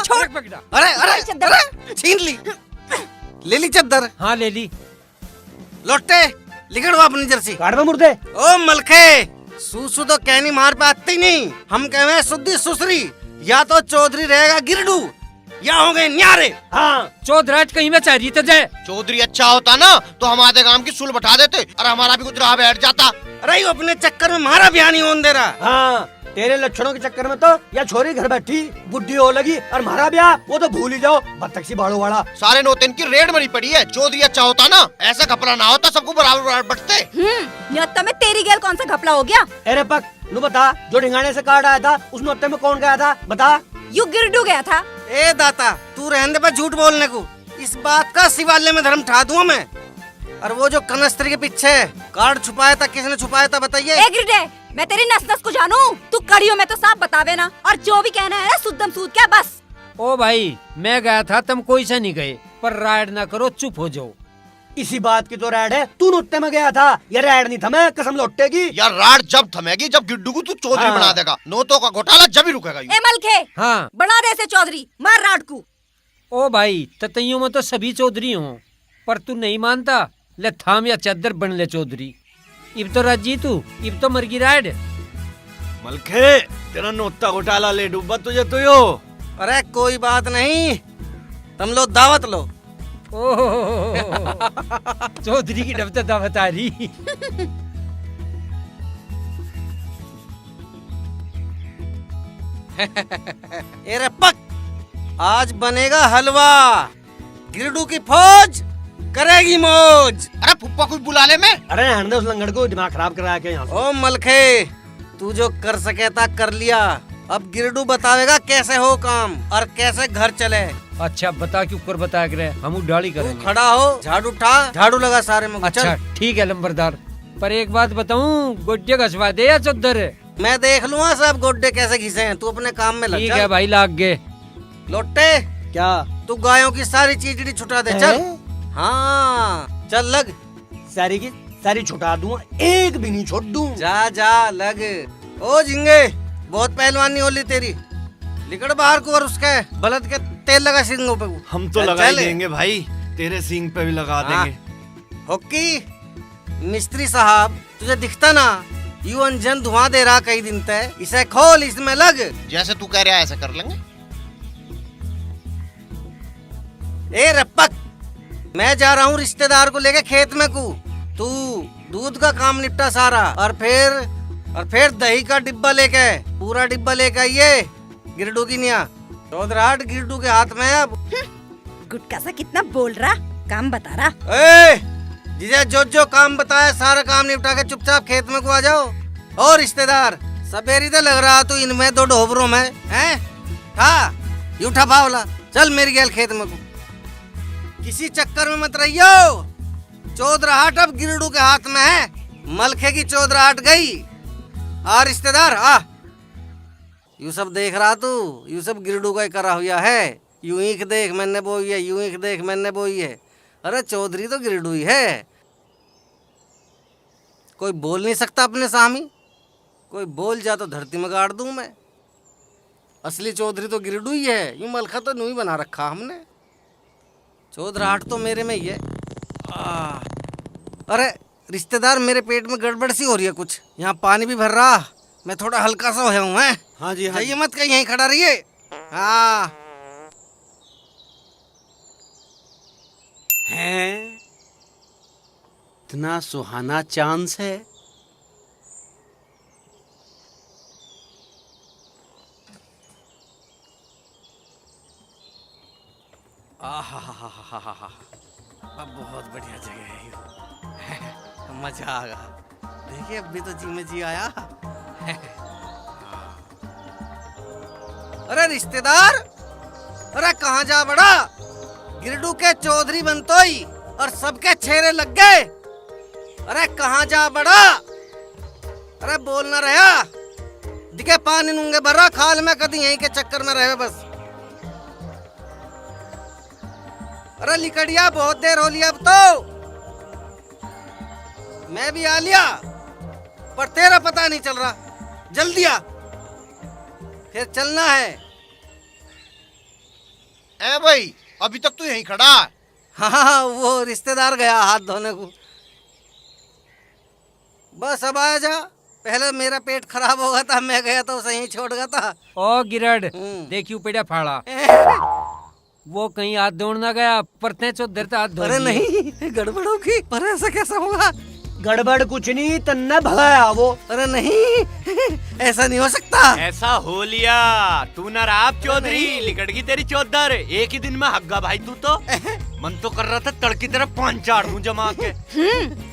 अरे अरे अरे छीन ली, ले ली चद्दर। हाँ ले ली। लौटे लिखड़ दो अपनी जर्सी। काट में मुर्दे। ओ मलखे, सूसू तो कहनी मार पे आती नहीं, हम कहे शुद्धि सुसरी। या तो चौधरी रहेगा गिरडू या होंगे न्यारे। हाँ चौधराट कहीं में चाहिए तो जाए। चौधरी अच्छा होता ना तो हम आधे गांव की सुल बैठा देते और हमारा भी कुछ रहा बैठ जाता। अरे यो अपने चक्कर में हमारा ब्याह नहीं होने दे रहा। हाँ तेरे लक्षणों के चक्कर में तो या छोरी घर बैठी बुढ़ी हो लगी और हमारा ब्याह वो तो भूल ही जाओ, बत्तख सी बाड़ो वाला। सारे नौतेन की रेड मरी पड़ी है। चौधरी अच्छा होता ना ऐसा कपड़ा ना होता, सबको बराबर बराबर बटते। न्योता में तेरी गेल कौन सा घपला हो गया? अरे पक नू बता, जो ढिंगाने से कार्ड आया था उस नौते में कौन गया था बता। यू गिरडू गया था। ए दाता तू रहने दे पर झूठ बोलने को, इस बात का शिवालय में धर्म ठा दूंगा मैं। और वो जो कनस्त्री के पीछे कार्ड छुपाया था, किसने छुपाया था बताइए? ए गिरडे, मैं तेरी नस नस को जानू, तू कड़ियों में तो साफ बतावे ना, और जो भी कहना है ना सुद्धम सूद क्या बस। ओ भाई मैं गया था, तुम कोई से नहीं गए, पर राइड ना करो, चुप हो जाओ। इसी बात की तो रैड है, तू नुत्ते में गया था, ये रैड नहीं था, मैं कसम लौटेगी। यार राड जब थमेगी जब गिड्डू को तू चौधरी हाँ। बना देगा, नोटों का घोटाला जब ही रुकेगा। ए मलखे, हाँ बना दे से चौधरी, मार राड को। ओ भाई ततैयों में तो सभी चौधरी हो, पर तू नहीं मानता, ले थाम या चद्दर बन ले चौधरी। इब तो राजी तू, इब तो मरगी राइड। मलखे तेरा नोता घोटाला ले डूबा तुझे तो यो। अरे कोई बात नहीं, तुम लोग दावत लो। ओह चौधरी की डब तो दावत आ रही। अरे पक, आज बनेगा हलवा, गिरडू की फौज करेगी मौज। अरे फुप्पा कोई बुला ले मैं। अरे रहने दे उस लंगड़ को, दिमाग खराब करा के यहाँ से। ओ मलखे, तू जो कर सके था कर लिया, अब गिरडू बतावेगा कैसे हो काम और कैसे घर चले। अच्छा बता क्यों कर बता करे, हम उड़ाली तू करेंगे। खड़ा हो, झाड़ू उठा, झाड़ू लगा सारे में। अच्छा ठीक है लंबरदार, पर एक बात बताऊं, गोड्डे घसवा दे या चद्दर। मैं देख लूंगा सब गोड्डे कैसे घिसे हैं, तू अपने काम में लग। ठीक है भाई लाग गए। लोटे क्या तू गायों की सारी चीजड़ी छुटा दे, चल। हाँ चल लग, सारी की सारी छुटा दूंगा, एक भी नहीं छोड़ दूं। जा जा लग। ओ झिंगे, बहुत पहलवानी होली तेरी, लिकड़ बाहर को और उसके बलद के तेल लगा सिंगों पे। हम तो चल, लगा ही चल। देंगे भाई, तेरे सींग पे भी लगा हाँ। देंगे। होक्की मिस्त्री साहब, तुझे दिखता ना यू अंजन धुआं दे रहा कई दिन तक, इसे खोल, इसमें लग। जैसे तू कह रहा है ऐसा कर लेंगे। ए रप्पक, मैं जा रहा हूँ रिश्तेदार को लेके खेत में को, तू दूध का काम निपटा सारा, और फिर दही का डिब्बा लेके, पूरा डिब्बा लेके आइए गिरडू की निया। चौधराट गिरडू के हाथ में है अब। गुटका सा कितना बोल रहा, काम बता रहा। ए, जिसे जो काम बताया सारा काम निपटा के चुपचाप खेत में को आ जाओ। और रिश्तेदार सबेरी तो लग रहा तू इनमें दो ढोबरों में हैं? हाँ ये उठा पावला, चल मेरी गैल खेत में को। किसी चक्कर में मत रहियो, चौधराहट अब गिरडू के हाथ में है। मलखे की चौधराहट गई। आ रिश्तेदार आ, यू सब देख रहा तू, यू सब गिरडू का ही करा हुआ है। यूं ईख देख मैंने बोई है, यूं ईख देख मैंने बोई है। अरे चौधरी तो गिरडू ही है, कोई बोल नहीं सकता अपने सामी, कोई बोल जा तो धरती में गाड़ दूं मैं। असली चौधरी तो गिरडू ही है, यूं मलखा तो नू ही बना रखा हमने। चौधराहट तो मेरे में ही है। अरे रिश्तेदार, मेरे पेट में गड़बड़ सी हो रही है कुछ, यहाँ पानी भी भर रहा, मैं थोड़ा हल्का सा होया हूँ। हाँ जी हाँ जाइए मत कहीं, यहीं खड़ा रहिए। हाँ हैं, इतना सुहाना चांस है। अब बहुत बढ़िया जगह है ये। मजा आ गया। देखिए अभी तो जी में जी आया। अरे रिश्तेदार, अरे कहाँ जा बड़ा, गिरडू के चौधरी बनतोई और सबके छेरे लग गए। अरे कहाँ जा बड़ा, अरे बोल ना रहा, दिखे पानी नूंगे भरा खाल में कदी यहीं के चक्कर में रहे बस। अरे लिकड़िया बहुत देर हो लिया अब तो। मैं भी आ लिया पर तेरा पता नहीं चल रहा। जल्दी आ, फिर चलना है। ए भाई अभी तक तू यहीं खड़ा है। हाँ वो रिश्तेदार गया हाथ धोने को। बस अब आ जा। पहले मेरा पेट खराब हो गया था, मैं गया तो उसे यहीं छोड़ गया था। ओ गिरड देखियो पेड़ा फाड़ा। वो कहीं हाथ धोना गया पर ते चौधर हाथ धो। अरे नहीं गड़बड़ होगी। पर ऐसा कैसा होगा? गड़बड़ कुछ नहीं, तन्ना भगाया वो। अरे नहीं ऐसा नहीं हो सकता। ऐसा हो लिया। तू ना राब चौधरी, लिकड़ की तेरी चौधर। एक ही दिन में हग्गा भाई तू तो। मन तो कर रहा था तड़की तरह 5-4 दूं जमा के।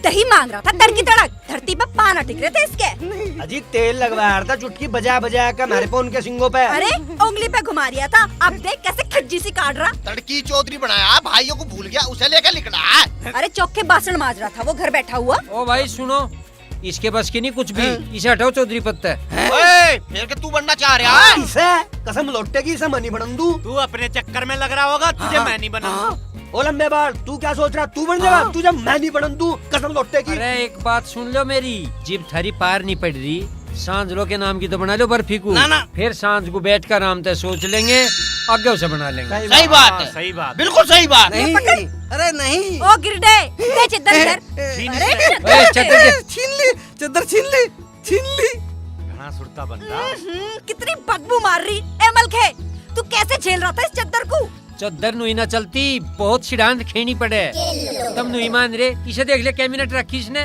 दही मांग रहा था तड़की तड़क। धरती पे पाना टिक रहे थे इसके। अजी तेल लगवाया था चुटकी बजा बजा कर मेरे पे उनके सिंगों पे। अरे उंगली पे घुमा रिया था, अब देख कैसे खिज्जी सी काट रहा। तड़की चौधरी बनाया, भाइयों को भूल गया, उसे लेकर लिकड़ा है। अरे चौके बासन माज रहा था वो घर बैठा हुआ। ओ भाई सुनो, इसके बस की नहीं कुछ भी। इसे हटाओ चौधरी पत्ता। ओए, फिर के तू बनना चाह रहा है? इसे कसम लौटेगी, इसे मनी बनन दूं। तू अपने चक्कर में लग रहा होगा, तुझे मैं नहीं बना। ओ लंबे बाल, तू क्या सोच रहा? तू बन जाएगा, तुझे मैं नहीं बनन दूं, कसम लौटेगी। अरे एक बात सुन लो मेरी, जिब थारी पार नहीं पड़ रही, सांझ लो के नाम की तो बना लो बर्फी को। ना। फिर सांझ को बैठ कर आराम से सोच लेंगे, आगे उसे बना लेंगे। सही बात है, सही बात। बिल्कुल सही बात। नहीं अरे नहीं। ओ गिरडे दे चद्दर इधर। अरे चद्दर चद्दर छीन ली। घना सुरता बंदा। कितनी बदबू मार रही। ए मलखे, तू कैसे झेल रहा था इस चद्दर को? चद्दर नुई ना चलती, बहुत सिडांत खेनी पड़े। तब नुई मान रे, इसे देख ले क्या मिनट रखी इसने।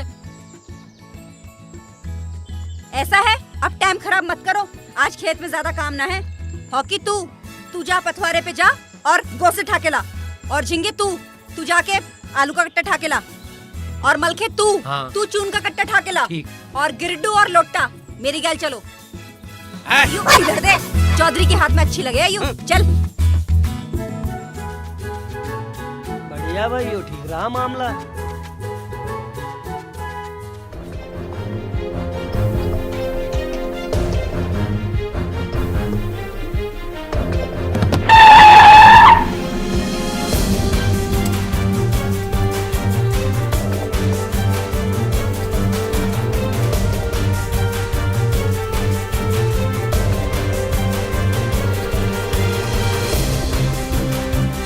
ऐसा है, अब टाइम खराब मत करो, आज खेत में ज्यादा काम ना है। हॉकी तू जा पथवारे पे जा और गोसे ठाके ला। और झिंगे तू जाके आलू का कट्टा ठाके ला। और मलखे तू चून का कट्टा ठाके ला। और गिरडू और लोट्टा मेरी गैल चलो। यूं इधर दे, चौधरी के हाथ में अच्छी लगे। यूं चल। बढ़िया भाई, यो ठीक रहा मामला।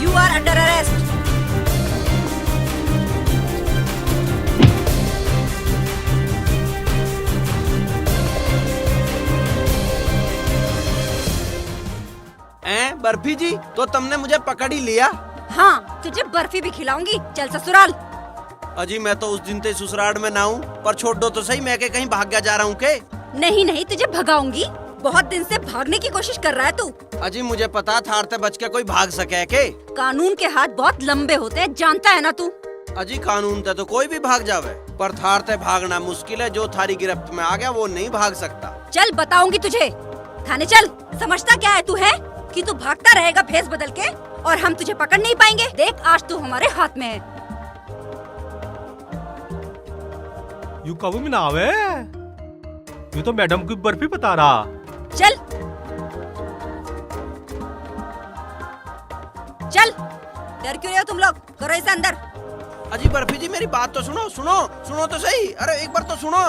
You are under arrest. Barfi जी, तो तुमने मुझे पकड़ ही लिया। हाँ, तुझे बर्फी भी खिलाऊंगी। चल ससुराल। अजी मैं तो उस दिन से ससुराल में ना हूँ, पर छोड़ दो तो सही, मैं के कहीं भाग जा रहा हूँ के? नहीं, तुझे भगाऊंगी। बहुत दिन से भागने की कोशिश कर रहा है तू। अजी मुझे पता था थारते बच के कोई भाग सके के? कानून के हाथ बहुत लंबे होते हैं, जानता है ना तू। अजी कानून ते तो कोई भी भाग जावे, पर थारते भागना मुश्किल है। जो थारी गिरफ्त में आ गया वो नहीं भाग सकता। चल बताऊंगी तुझे। थाने चल। समझता क्या है तू है कि तू भागता रहेगा भेस बदल के, और हम तुझे पकड़ नहीं पाएंगे। देख आज तू हमारे हाथ में है। यू कब में ना आवे? यू तो मैडम की बर्फी बता रहा। चल डर क्यों रहे हो तुम लोग? करो इसे अंदर। अजी बर्फी जी मेरी बात तो सुनो तो सही। अरे एक बार तो सुनो।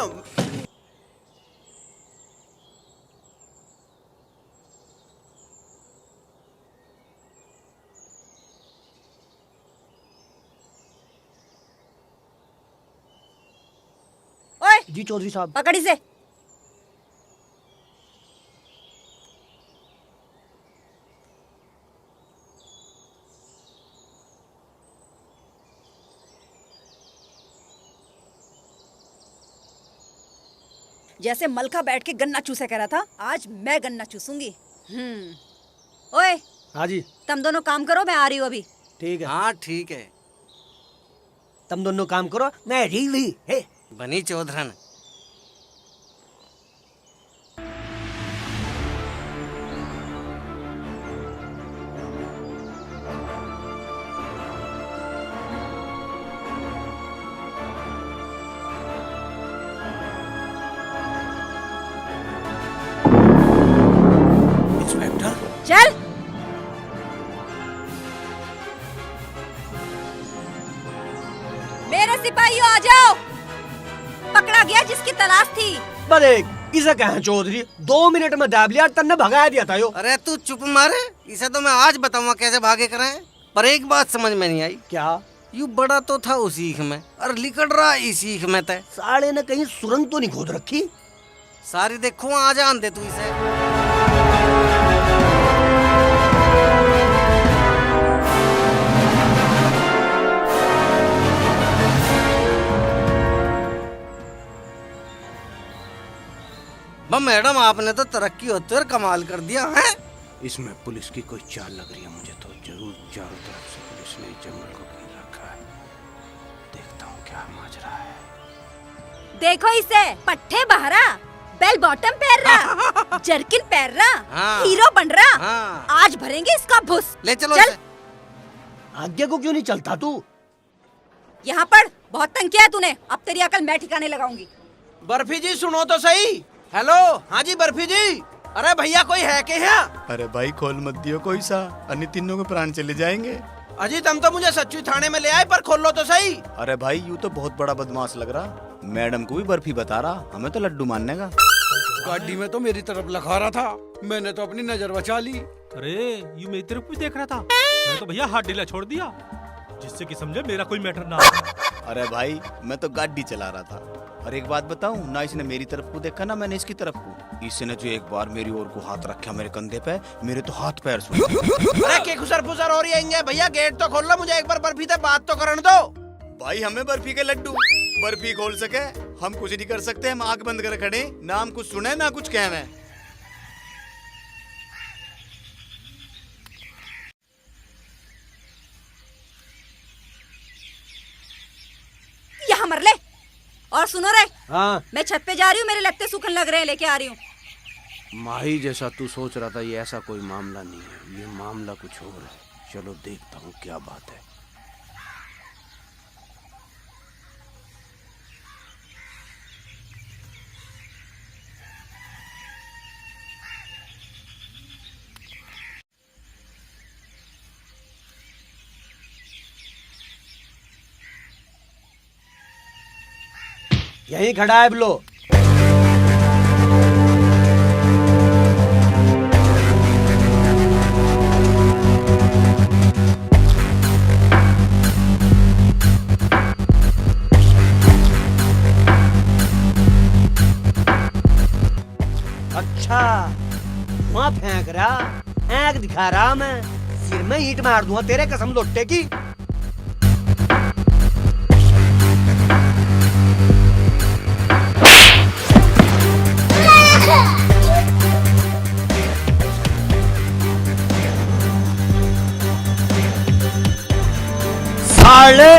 ओए जी चौधरी साहब। पकड़ इसे। जैसे मलका बैठ के गन्ना चूसे कह रहा था, आज मैं गन्ना चूसूंगी। ओए हाँ जी। तुम दोनों काम करो, मैं आ रही हूँ अभी। ठीक है। हाँ ठीक है। तुम दोनों काम करो, मैं रीवी है बनी चौधरन। चल। मेरे सिपाहियों आ जाओ, पकड़ा गया जिसकी तलाश थी। बड़े इसे कहें चौधरी, 2 मिनट में दाब लिया, तन्ने भगाया दिया था यो। अरे तू चुप मारे, इसे तो मैं आज बताऊंगा कैसे भागे कराएं। पर एक बात समझ में नहीं आई। क्या? यू बड़ा तो था उस सीख में और लिकड़ रहा इस सीख में तय। साले ने कहीं सुरंग तो नहीं खोद रखी? सारी देखो आ जान दे तू इसे। मैडम आपने तो तरक्की होते और कमाल कर दिया है। इसमें पुलिस की कोई चाल लग रही है मुझे तो। जरूर चारों तरफ से पुलिस ने इस जंगल को घेर रखा है। देखता हूँ क्या माजरा है। देखो इसे, पट्टे बहरा, बेल बॉटम पहन रहा, जर्किन पहन रहा, हाँ। हीरो बन रहा। हाँ। आज भरेंगे इसका भुस। ले चलो चल। इसे। आगे को क्यों नहीं चलता तू? यहाँ पढ़, बहुत तंग किया है तूने, अब तेरी अकल मैं ठिकाने लगाऊंगी। बर्फी जी सुनो तो सही। हेलो, हाँ जी बर्फी जी। अरे भैया कोई है के यहाँ? अरे भाई खोल मत दियो कोई सा, अन्य तीनों के प्राण चले जाएंगे। अजी तुम तो मुझे सच्ची थाने में ले आए, पर खोल लो तो सही। अरे भाई यूँ तो बहुत बड़ा बदमाश लग रहा, मैडम को भी बर्फी बता रहा, हमें तो लड्डू मानने का। गाड़ी में तो मेरी तरफ लखा रहा था, मैंने तो अपनी नजर बचा ली। अरे ये मेरी तरफ भी देख रहा था, मैं तो भैया हाथ ढीला छोड़ दिया, जिससे कि समझे मेरा कोई मैटर ना हो। अरे भाई मैं तो गाड़ी चला रहा था। और एक बात बताऊं ना, इसने मेरी तरफ को देखा ना मैंने इसकी तरफ को। इसने जो एक बार मेरी ओर को हाथ रखा मेरे कंधे पे, मेरे तो हाथ पैर सूख गए। अरे के खुसर फुसर हो रही है भैया, गेट तो खोल लो, मुझे एक बार बर्फी से बात तो करने दो। भाई हमें बर्फी के लड्डू, बर्फी खोल सके हम कुछ नहीं कर सकते, हम आंख बंद कर खड़े, ना हम कुछ सुने ना कुछ कहने। यहाँ मर ले। और सुनो रे, हाँ। मैं छत पे जा रही हूँ, मेरे लगते सूखन लग रहे हैं, लेके आ रही हूँ। माही जैसा तू सोच रहा था, ये ऐसा कोई मामला नहीं है, ये मामला कुछ और है। चलो देखता हूँ क्या बात है। यहीं खड़ा है बिलो। अच्छा, वहाँ फेंक रहा, आँख दिखा रहा, मैं सिर में ईंट मार दूंगा तेरे कसम लोट्टे की। साले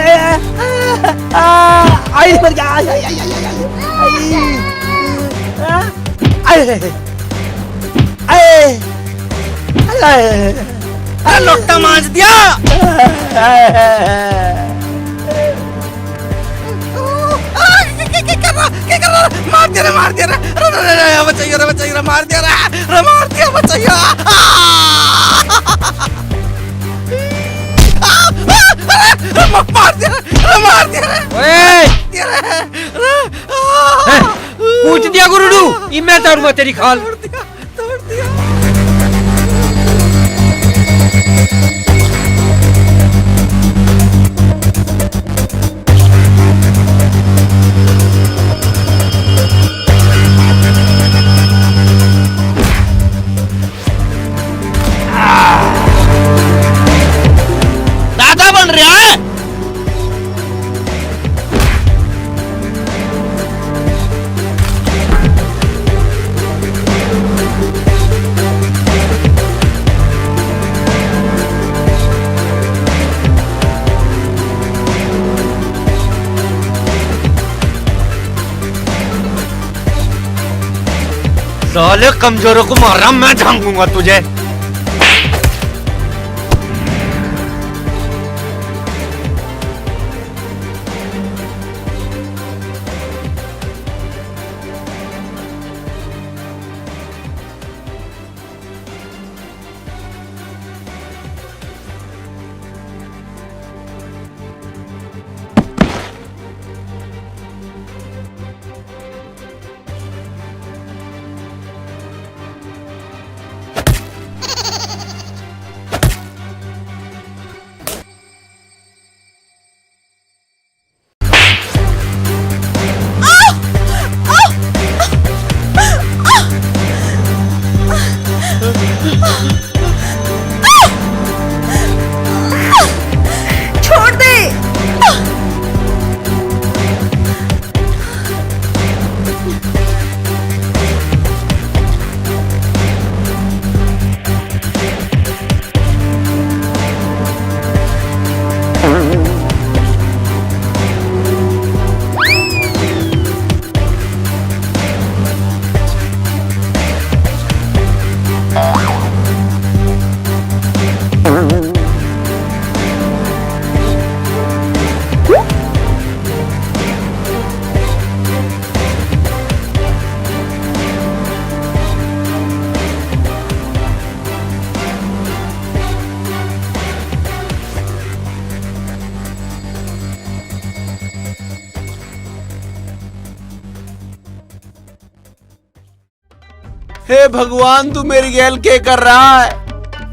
आई मर गया, अरे लोटा मांझ दिया। क्या कर रहा? मार दिया रे, मार दिया रे, बचाइए रे, बचाइए रे, मार दिया रे, मार दिया, बचाइए। मार दिया, मार दिया। पूछ दिया गुरुडू, ई मैं तारूंगा तेरी खाल। तोड़ दिया। दादा बन रहा है। साले कमजोरों को मार रहा, मैं झांकूंगा तुझे। छोड़ दे। हे भगवान, तू मेरी गैल के कर रहा है?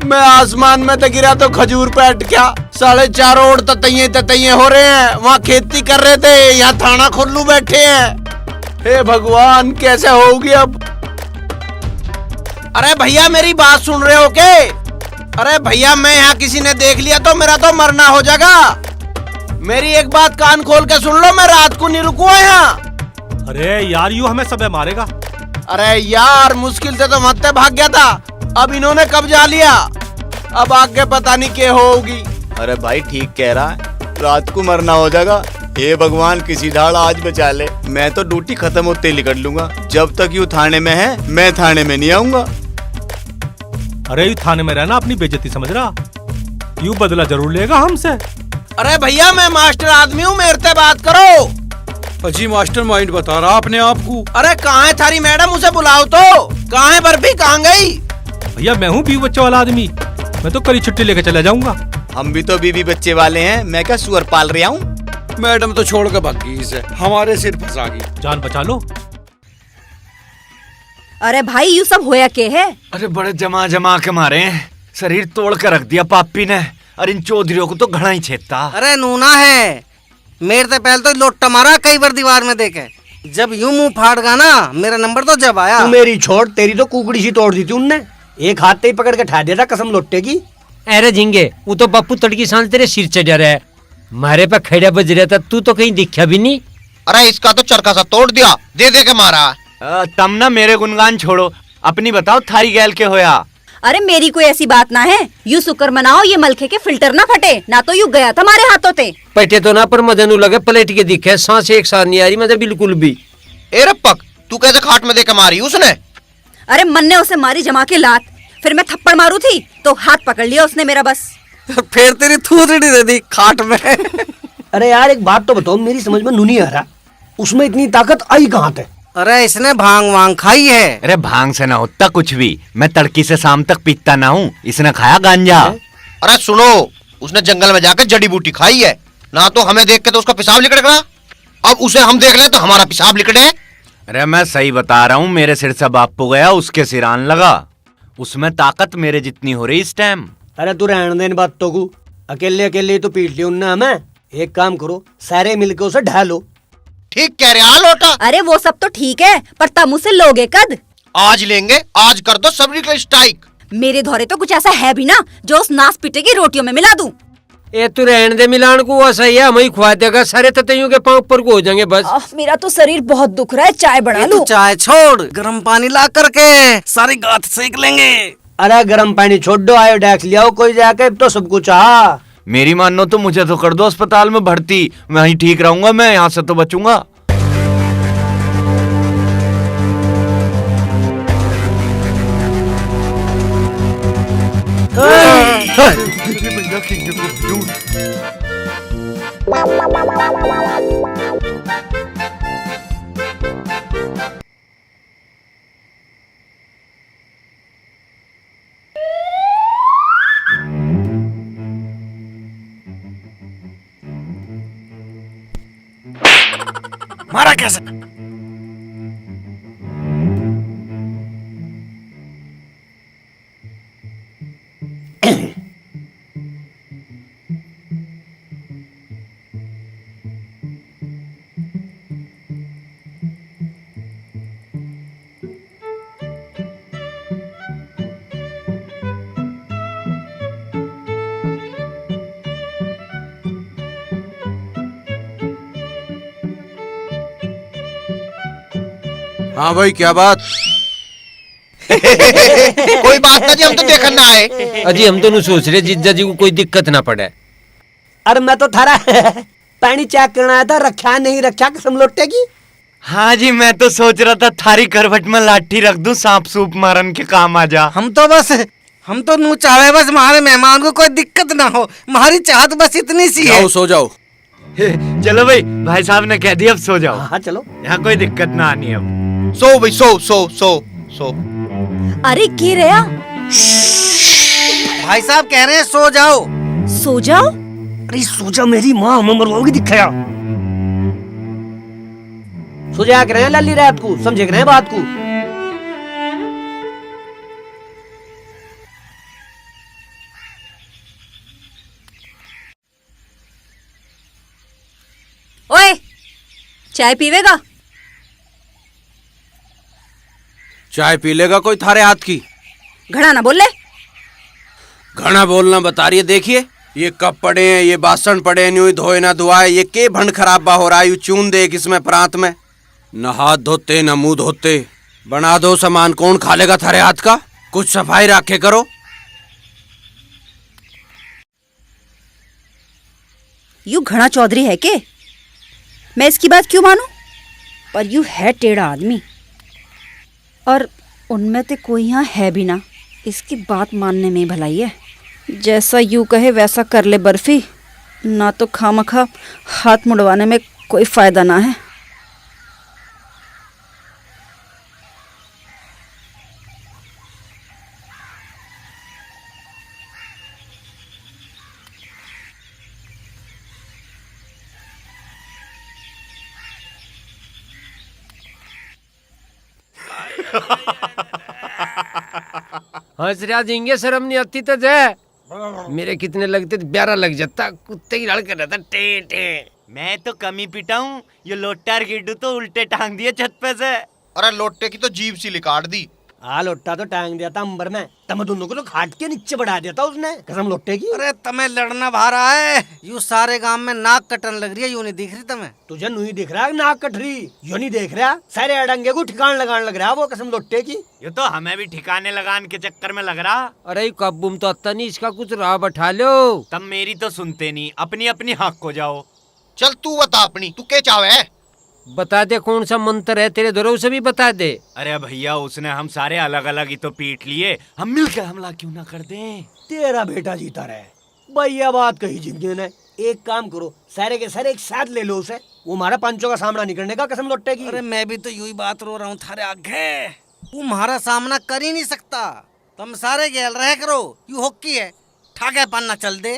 मैं आसमान में तो गिरा तो खजूर पे अटका। 4.5 ओर ततैये हो रहे हैं। वहाँ खेती कर रहे थे, यहाँ थाना खुल्लू बैठे हैं। हे भगवान, कैसे होगी अब? अरे भैया, मेरी बात सुन रहे हो के? अरे भैया, मैं यहाँ किसी ने देख लिया तो मेरा तो मरना हो जाएगा। मेरी एक बात कान खोल के सुन लो, मैं रात को नहीं रुकूंगा यहाँ। अरे यार, यूं हमें सबे मारेगा। अरे यार, मुश्किल से तो मत्ते भाग गया था, अब इन्होंने कब्जा लिया। अब आगे पता नहीं क्या होगी। अरे भाई ठीक कह रहा है, रात को मरना हो जाएगा। हे भगवान, किसी ढाल आज बचा ले। मैं तो ड्यूटी खत्म होते ही निकल लूंगा। जब तक यू थाने में है, मैं थाने में नहीं आऊंगा। अरे यू थाने में रहना अपनी बेइज्जती समझ रहा? यू बदला जरूर लेगा हमसे। अरे भैया, मैं मास्टर आदमी हूँ, मेरे से बात करो। अजी मास्टर माइंड बता रहा अपने आप को। अरे कहाँ है थारी मैडम, उसे बुलाओ तो। कहाँ है बर्फी, कहाँ गई? भैया, मैं हूँ बीवी बच्चे वाला आदमी, मैं तो कल ही छुट्टी लेके चला जाऊंगा। हम भी तो बीवी बच्चे वाले हैं, मैं क्या सुअर पाल रहा हूँ? मैडम तो छोड़ के भाग गई इसे, हमारे सिर फंसा गई। जान बचा लो। अरे भाई, यू सब होया के है? अरे बड़े जमा जमा के मारे हैं, शरीर तोड़ कर रख दिया पापी ने। और इन चौधरियों को तो घड़ा ही छेदता। अरे नूना है, मेरे से पहले तो लोटा मारा कई बार दीवार में देखे। जब यूं मुंह फाड़गा ना, मेरा नंबर तो जब आया। तू मेरी छोड़, तेरी तो कुकड़ी सी तोड़ दी थी उनने। एक हाथ से ही पकड़ के ठा दिया था कसम लोटे की। अरे झिंगे, वो तो पप्पू तड़की सांस तेरे सिर चढ़ रहा है। मारे पे खड़ा बज रहा था, तू तो कहीं दिखा भी नहीं। अरे इसका तो चरखा सा तोड़ दिया, दे दे के मारा। तम ना मेरे गुनगान छोड़ो, अपनी बताओ थारी गैल के होया। अरे मेरी कोई ऐसी बात ना है। यू शुक्र मनाओ ये मलखे के फिल्टर ना फटे, ना तो यू गया था हमारे हाथों ते। पटे तो ना, पर मदनू लगे पलट के दिखे, सांस एक साथ नहीं आ रही मतलब बिल्कुल भी। ए रप्पक, तू कैसे खाट में देके मारी उसने? अरे मन ने उसे मारी जमा के लात, फिर मैं थप्पड़ मारू थी तो हाथ पकड़ लिया उसने मेरा बस। फिर तेरी थूथड़ी दे दी खाट में। अरे यार, एक बात तो बताओ, मेरी समझ में नहीं आ रहा, उसमें इतनी ताकत आई कहाँ से? अरे इसने भांग वांग खाई है। अरे भांग से ना होता कुछ भी, मैं तड़की से शाम तक पीता ना हूँ। इसने खाया गांजा। अरे सुनो, उसने जंगल में जाकर जड़ी बूटी खाई है ना, तो हमें देख के तो उसका पेशाब लिकड़ेगा। अब उसे हम देख ले तो हमारा पेशाब लिकड़े। अरे मैं सही बता रहा हूँ, मेरे सिर से बापू गया, उसके सिर आन लगा। उसमें ताकत मेरे जितनी हो रही इस टाइम। अरे तू रहने दे इन बातों को, अकेले अकेले तो पीट लिया उनने हमें। एक काम करो, सारे मिलकर उसे ढा लो। ठीक कह रहे लोटा। अरे वो सब तो ठीक है, पर तम उसे लोगे कद? आज लेंगे, आज कर दो सबरी का स्ट्राइक। मेरे धोरे तो कुछ ऐसा है भी ना जो उस नास पीटे की रोटियों में मिला दूं। ए तू रहने दे, मिलान को ऐसा ही है, हम ही खुआ देगा। सारे ततैयों के पांव ऊपर को हो जाएंगे बस। मेरा तो शरीर बहुत दुख रहा है, चाय बना लूं? चाय छोड़, गर्म पानी ला करके सारी गांठ सेक लेंगे। अरे गर्म पानी छोड़ दो, आयोडेक्स ले आओ कोई जाके, तो सब कुछ आ। मेरी मानो तो मुझे तो कर दो अस्पताल में भर्ती, वहीं ठीक रहूंगा मैं, यहाँ से तो बचूंगा। मारा कैसे? हाँ भाई क्या बात? कोई बात ना जी, हम तो देखने ना आए। अजी हम तो नहीं सोच रहे जीजा जी को कोई दिक्कत ना पड़े। अरे मैं तो थारा पानी चेक करना आया था, रखा नहीं रखा कसम लौटेगी। हाँ जी, मैं तो सोच रहा था थारी करवट में लाठी रख दूं, सांप सूप मारन के काम आ जा। हम तो नू चाहे बस हमारे मेहमान को कोई दिक्कत ना हो, हमारी चाहत बस इतनी सी है। जाओ सो जाओ। चलो भाई साहब ने कह दिया, अब सो जाओ। हाँ चलो, यहाँ कोई दिक्कत ना आनी अब। सो भाई सो सो सो सो। अरे की रहा? भाई साहब कह रहे हैं सो जाओ। सो जाओ? अरे सो जा, मेरी माँ हमें मरवाओगी दिखाया। सो जाया करें लाली रात को, समझे करें बात को। ओए, चाय पीवेगा? चाय पी लेगा कोई थारे हाथ की? घड़ा ना बोल ले। घना बोलना बता रही है। देखिए ये कप पड़े हैं, ये बासन पड़े हैं, यूं ही धोए ना धुआए, ये के भंड खराबा हो रहा है। यू चून दे इसमें प्रांत में, न हाथ धोते न मुंह धोते। बना दो सामान, कौन खा लेगा थारे हाथ का? कुछ सफाई रखे करो। यू घड़ा चौधरी है के? मैं इसकी बात क्यों मानूं? पर यू है टेढ़ा आदमी, और उनमें से कोई यहाँ है भी ना। इसकी बात मानने में भलाई है। जैसा यू कहे वैसा कर ले बर्फी, ना तो खामखा हाथ मुड़वाने में कोई फायदा ना है। हंस रहा जिंगे, शर्म नहीं आती तो जय। मेरे कितने लगते तो ब्यारा लग जाता, कुत्ते की लड़ कर रहता टे टे। मैं तो कमी पिटा हूँ, ये लोटार गिड्डू तो उल्टे टांग दिए छत पे से। अरे लोटे की तो जीभ सी लिकाट दी। हाँ लोटा तो टांग दिया था अंबर में, तम दोनों को तो खाट के नीचे बढ़ा दिया था उसने, कसम लोटे की। अरे तमें लड़ना भा रहा है, यू सारे गांव में नाक कटन लग रही है, यू नहीं दिख रही तमें? तुझे नहीं दिख रहा नाक कट रही? यो नहीं देख रहा सारे अडंगे को ठिकान लगान लग रहा वो, कसम लोटे की। ये तो हमें भी ठिकाने लगान के चक्कर में लग रहा। अरे कब्बुम तो अत्ता नहीं, इसका कुछ राह बैठा लो। तब मेरी तो सुनते नहीं, अपनी अपनी हक को जाओ। चल तू बता अपनी, तू क्या चाहे? बता दे कौन सा मंत्र है तेरे दरों से भी बता दे। अरे भैया उसने हम सारे अलग अलग ही तो पीट लिए, हम मिलकर हमला क्यों ना कर दें? तेरा बेटा जीता रहे भैया, बात कही जिंदगी ने। एक काम करो, सारे के सारे एक साथ ले लो उसे, वो हमारा पंचों का सामना नहीं करने का, कसम लोटे की। अरे मैं भी तो यू ही बात रो रहा हूँ थारे आगे, तू हमारा सामना कर ही नहीं सकता। तुम सारे गैल रह करो, यू हॉकी है, ठाके पन्ना चल दे।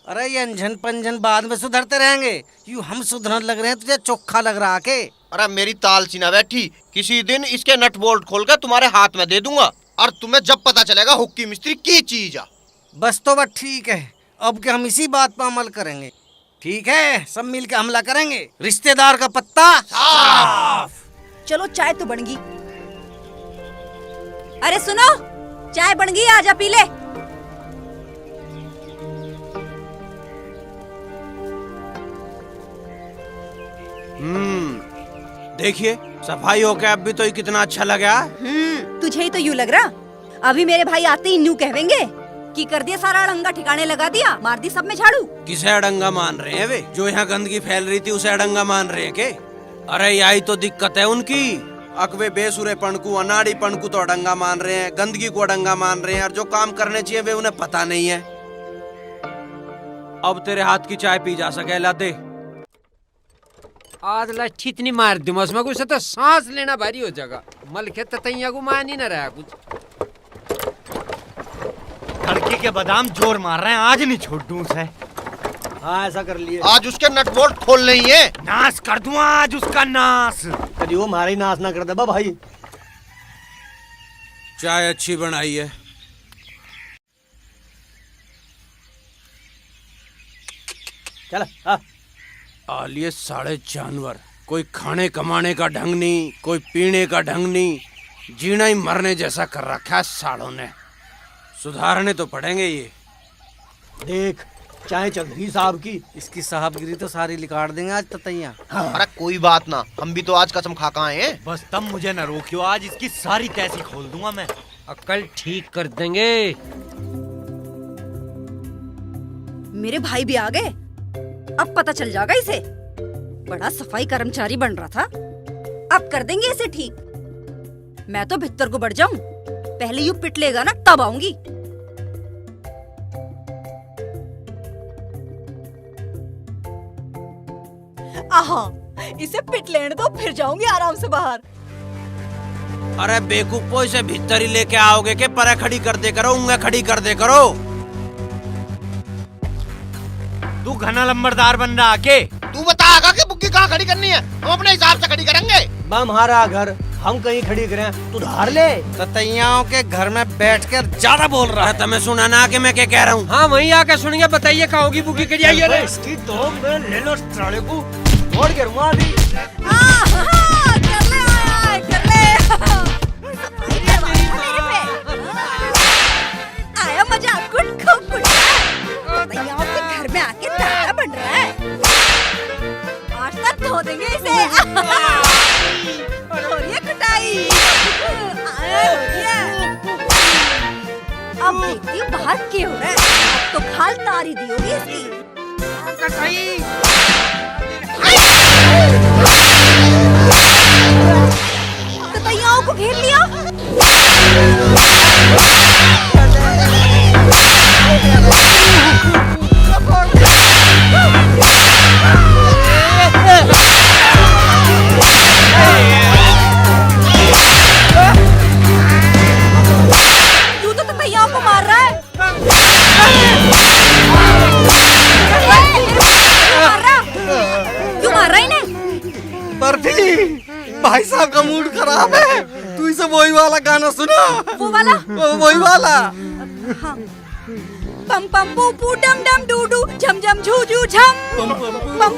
अरे ये अंजन पंजन बाद में सुधरते रहेंगे, यू हम सुधरने लग रहे हैं, तुझे चोखा लग रहा के? अरे मेरी ताल सी ना बैठी, किसी दिन इसके नट बोल्ट खोलकर तुम्हारे हाथ में दे दूंगा, और तुम्हें जब पता चलेगा हुक्की मिस्त्री की चीज है। बस तो बस ठीक है, अब के हम इसी बात पर अमल करेंगे। ठीक है, सब मिल के हमला करेंगे, रिश्तेदार का पत्ता साफ। चलो चाय तो बन गई। अरे सुनो, चाय बन गई, आजा पी ले। देखिए सफाई हो गया, अब भी तो ये कितना अच्छा लगा। तुझे ही तो यूं लग रहा। अभी मेरे भाई आते ही न्यू कहेंगे कि कर दिया सारा अड़ंगा ठिकाने लगा दिया, मार दी सब में झाड़ू। किसे अड़ंगा मान रहे हैं वे? जो यहाँ गंदगी फैल रही थी उसे अड़ंगा मान रहे हैं के? अरे यही तो दिक्कत है उनकी, अकवे बेसुरे पणकू अनाड़ी पणकू तो अड़ंगा मान रहे हैं, गंदगी को अड़ंगा मान रहे हैं, और जो काम करने चाहिए वे उन्हें पता नहीं है। अब तेरे हाथ की चाय पी जा सके, ला दे। आज लाठी इतनी मार दूं उसमें कुछ तो सांस लेना भारी हो जाएगा। मल के ततैया को मान ही ना रहा कुछ। लड़की के बादाम जोर मार रहे हैं, आज नहीं छोड़ दूं उसे। हाँ ऐसा कर लिए, आज उसके नट बोल्ट खोल नहीं है, नाश कर दूं आज उसका नाश। कभी वो हमारी नाश ना कर दे भाई। चाय अच्छी बनाई है। चल हाँ। आलिए साढ़े जानवर, कोई खाने कमाने का ढंग नहीं, कोई पीने का ढंग नहीं, जीना ही मरने जैसा कर रखा है सालों ने। सुधारने तो पड़ेंगे ये। देख चाहे चौधरी साहब की। इसकी साहबगिरी तो सारी लिकाड़ देंगे आज ततैया। अरे कोई बात ना, हम भी तो आज कसम खा के आए हैं। बस तब मुझे न रोकियो, आज इसकी सारी तैसी खोल दूंगा मैं। अकल ठीक कर देंगे। मेरे भाई भी आ गए, अब पता चल जाएगा इसे। बड़ा सफाई कर्मचारी बन रहा था, अब कर देंगे इसे ठीक। मैं तो भीतर को बढ़ जाऊं, पहले यू पिट लेगा ना तब आऊंगी। आहा, इसे पिट लेने दो, फिर जाऊंगी आराम से बाहर। अरे बेवकूफो, इसे भीतर ही लेके आओगे के परे खड़ी कर दे करो, उंगली खड़ी कर दे करो। तू घना लंबरदार बन रहा के? तू बता आगा कि बुग्गी कहाँ खड़ी करनी है, हम अपने हिसाब से खड़ी करेंगे। हमारा घर हम कहीं खड़ी करें, तू धार ले। ततैयाओं के घर में बैठकर ज्यादा बोल रहा है। तुम्हें सुना ना कि मैं क्या कह रहा हूँ? हाँ वहीं आके सुनिए, बताइए कहाँ होगी बुग्गी के लिए। इसकी तो मैं ले लो साले को छोड़ के रुआ दी। कर ले आया, कर ले। आया मजा, कुट खूब कुट। ततैयाओं के घर में आके तारा बन रहा है, आज तक धो देंगे इसे। हो रही है कुटाई, अब देखती हूँ बाहर क्या हो रहा है। अब तो खाल तारी दी होगी इसकी। ततैयाओं को घेर लिया। तू तो ततैयाओं को मार रहा है। क्यों मार रहा है इन्हें? बर्फी, भाई साहब का मूड खराब है, तू इसे वही वाला गाना सुना। वो वाला? वही वाला। हाँ। पम पम पू पू डम डम डू डू झम झम झू झू झम। पम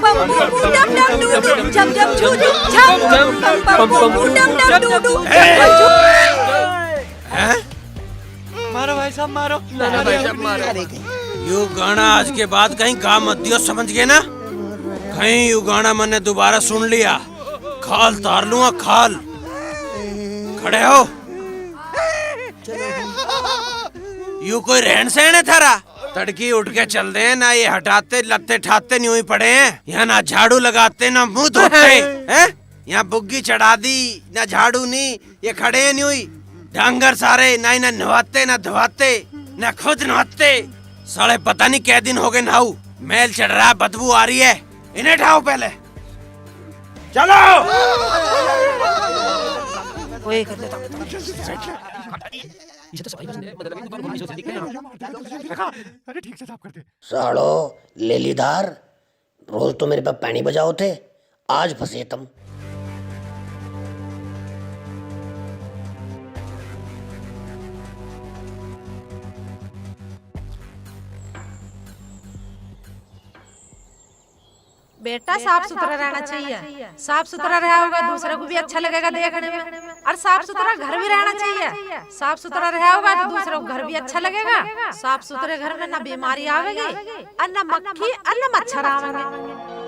पम पू पू डम डम डू डू झम झम झू झू झम। पम पम पू पू डम डम डू डू झम झम झू। मारो भाई साहब, मारो। यू गाना आज के बाद कहीं काम मत दियो, समझ गए ना? कहीं यू गाना मैंने दोबारा सुन लिया, खाल तार लूंगा खाल। खड़े हो। यू कोई रहन सहन है थारा? तड़की उठ के चल दे ना, ये हटाते लत्ते ठाते नहीं हुई पड़े हैं। यहाँ ना झाड़ू लगाते ना मुंह धोते हैं। यहाँ बुग्गी चढ़ा दी ना झाड़ू नहीं, ये खड़े हैं नहीं हुई। डांगर सारे ना इन्हें नहाते ना धोते ना खुद नहाते। साले पता नहीं कै दिन हो गए नहाऊ, मैल चढ़ रहा है, बदबू आ रही है। इन्हें ठाओ पहले, चलो। सालो लेलीदार, रोज तो मेरे पे पैनी बजाओ थे, आज फंसे तुम। बेटा साफ सुथरा रहना चाहिए, साफ सुथरा रहा होगा दूसरे को भी अच्छा लगेगा देखने में। और साफ सुथरा घर भी रहना चाहिए, साफ सुथरा रहा होगा तो दूसरे को घर भी अच्छा लगेगा। साफ सुथरे घर में ना बीमारी आवेगी और ना मक्खी और ना मच्छर आवेंगे।